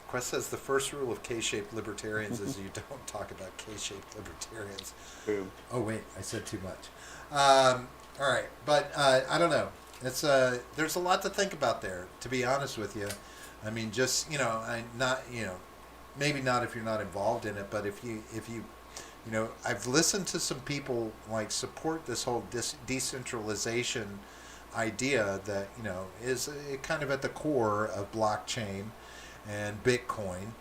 A: Quest says the first rule of K-shaped libertarians is you don't talk about K-shaped libertarians.
B: True.
A: Oh wait, I said too much. All right, but I don't know. It's there's a lot to think about there. To be honest with you, I mean, just maybe not if you're not involved in it, but if you I've listened to some people like support this whole decentralization idea that is kind of at the core of blockchain and Bitcoin,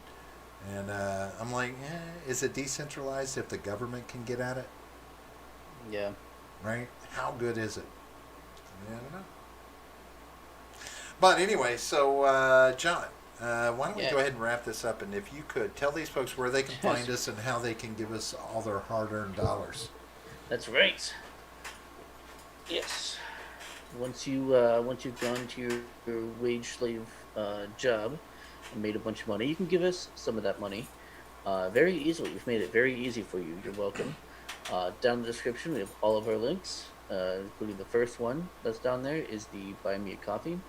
A: and I'm like, is it decentralized if the government can get at it?
B: Yeah.
A: Right? How good is it? I don't know. But anyway, so John, why don't we go ahead and wrap this up? And if you could tell these folks where they can find us and how they can give us all their hard-earned dollars.
B: That's right. Yes. Once you've gone to your wage slave job and made a bunch of money, you can give us some of that money very easily. We've made it very easy for you. You're welcome. Down in the description, we have all of our links, including the first one that's down there is the Buy Me a Coffee,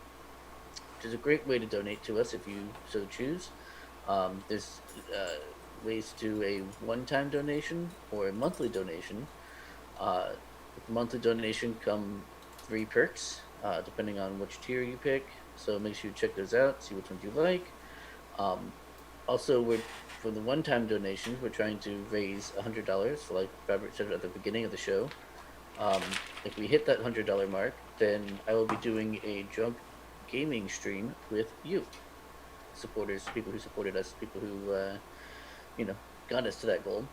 B: which is a great way to donate to us if you so choose. There's ways to do a one-time donation or a monthly donation. With the monthly donation come 3 perks, depending on which tier you pick. So make sure you check those out, see which ones you like. Also, for the one-time donations, we're trying to raise $100, for like Robert said at the beginning of the show. If we hit that $100 mark, then I will be doing a drunk gaming stream with you, supporters, people who supported us, people who, got us to that goal.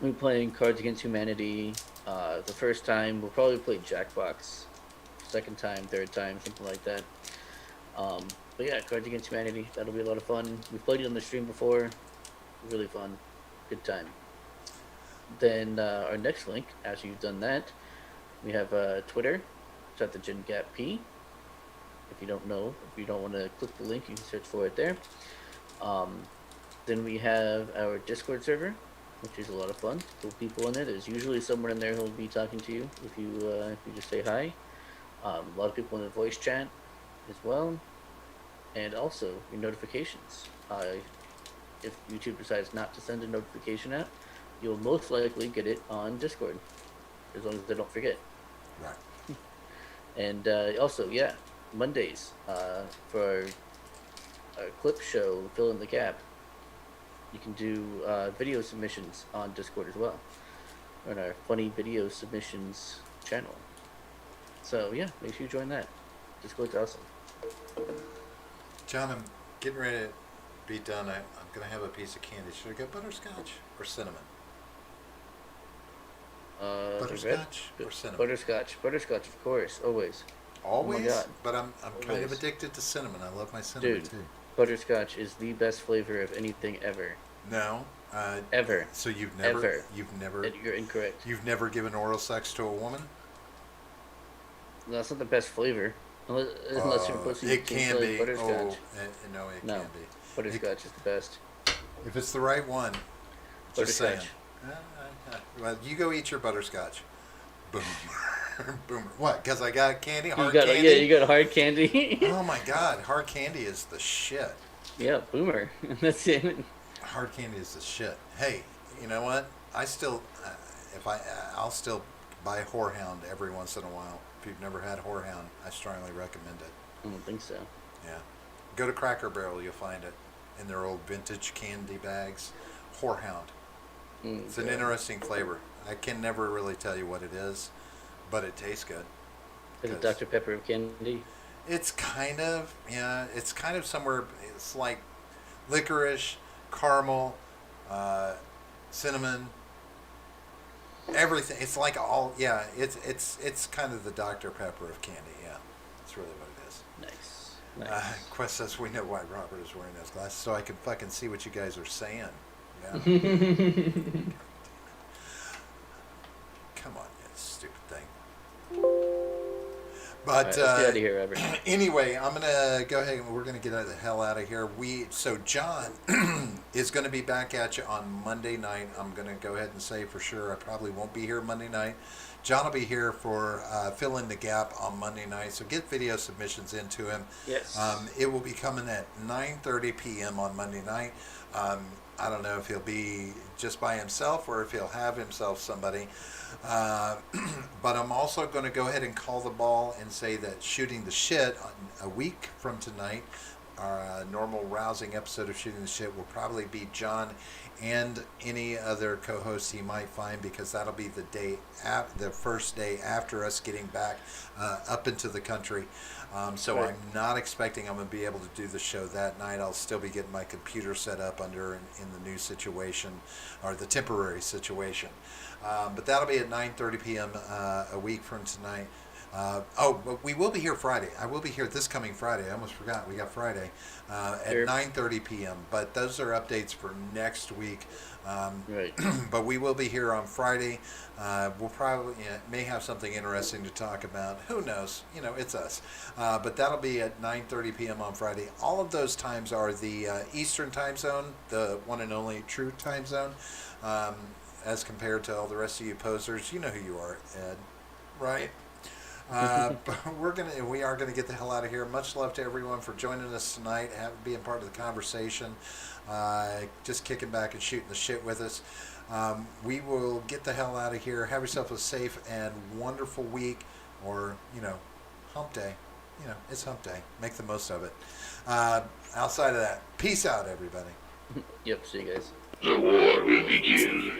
B: We're playing Cards Against Humanity. The first time, we'll probably play Jackbox. Second time, third time, something like that. But yeah, Cards Against Humanity, that'll be a lot of fun. We've played it on the stream before. Really fun. Good time. Then our next link, after you've done that, we have Twitter. It's at the GenGapP. If you don't want to click the link, you can search for it there. Then we have our Discord server, which is a lot of fun. Cool people in there. There's usually someone in there who will be talking to you if you just say hi. A lot of people in the voice chat as well. And also your notifications. If YouTube decides not to send a notification out, you'll most likely get it on Discord, as long as they don't forget.
A: Right.
B: And also, Mondays for our clip show, Fill in the Gap. You can do video submissions on Discord as well, on our funny video submissions channel. So make sure you join that. Discord's awesome.
A: John, I'm getting ready to be done. I'm going to have a piece of candy. Should I go butterscotch or cinnamon? Butterscotch or cinnamon?
B: Butterscotch, of course, always.
A: Always?
B: Oh my God.
A: But I'm
B: Always.
A: kind of addicted to cinnamon. I love my cinnamon
B: Dude,
A: too.
B: Butterscotch is the best flavor of anything ever.
A: No.
B: Ever.
A: So you've
B: Ever.
A: never,
B: You're incorrect.
A: you've never given oral sex to a woman?
B: No, that's not the best flavor. Unless you're pussy.
A: It can be.
B: Butterscotch.
A: No, it
B: No.
A: can be.
B: Butterscotch is the best.
A: If it's the right one. Just saying.
B: Butterscotch.
A: Well, you go eat your butterscotch. Boomer. Boomer. What? Because I got candy?
B: You
A: Hard
B: got
A: candy?
B: yeah, you got hard candy.
A: Oh my god, hard candy is the shit.
B: Yeah, boomer. That's it.
A: Hard candy is the shit. Hey, you know what? I still, I'll still buy Whorehound every once in a while. If you've never had Whorehound, I strongly recommend it.
B: I don't think so.
A: Yeah. Go to Cracker Barrel, you'll find it in their old vintage candy bags. Whorehound. It's an interesting flavor. I can never really tell you what it is, but it tastes good.
B: Is it Dr. Pepper of candy?
A: It's kind of, yeah, it's kind of somewhere, it's like licorice, caramel, cinnamon, everything. It's like all, yeah, it's kind of the Dr. Pepper of candy, yeah. That's really what it is.
B: Nice.
A: Quest says we know why Robert is wearing those glasses, so I can fucking see what you guys are saying. Yeah. Come on, you stupid thing. But
B: Right, let's get out of here, Robert.
A: Anyway, I'm gonna go ahead and we're gonna get the hell out of here. So John is gonna be back at you on Monday night. I'm gonna go ahead and say for sure I probably won't be here Monday night. John will be here for fill in the gap on Monday night. So get video submissions into him.
B: Yes.
A: It will be coming at 9:30 p.m. on Monday night. I don't know if he'll be just by himself or if he'll have himself somebody. But I'm also going to go ahead and call the ball and say that Shooting the Shit a week from tonight, our normal rousing episode of Shooting the Shit will probably be John and any other co-hosts he might find, because that'll be the the first day after us getting back up into the country. So
B: Right.
A: I'm not expecting I'm going to be able to do the show that night. I'll still be getting my computer set up in the new situation, or the temporary situation. But that'll be at 9:30 p.m. A week from tonight. But we will be here Friday. I will be here this coming Friday. I almost forgot. We got Friday at
B: Sure.
A: 9:30 p.m. But those are updates for next week.
B: Right.
A: But we will be here on Friday. We'll probably may have something interesting to talk about. Who knows? It's us. But that'll be at 9:30 p.m. on Friday. All of those times are the Eastern time zone, the one and only true time zone, as compared to all the rest of you posers. You know who you are, Ed, right? But we are gonna get the hell out of here. Much love to everyone for joining us tonight, being part of the conversation, just kicking back and shooting the shit with us. We will get the hell out of here. Have yourself a safe and wonderful week, or hump day. It's hump day. Make the most of it. Outside of that, peace out, everybody.
B: Yep. See you guys.
C: The war will begin.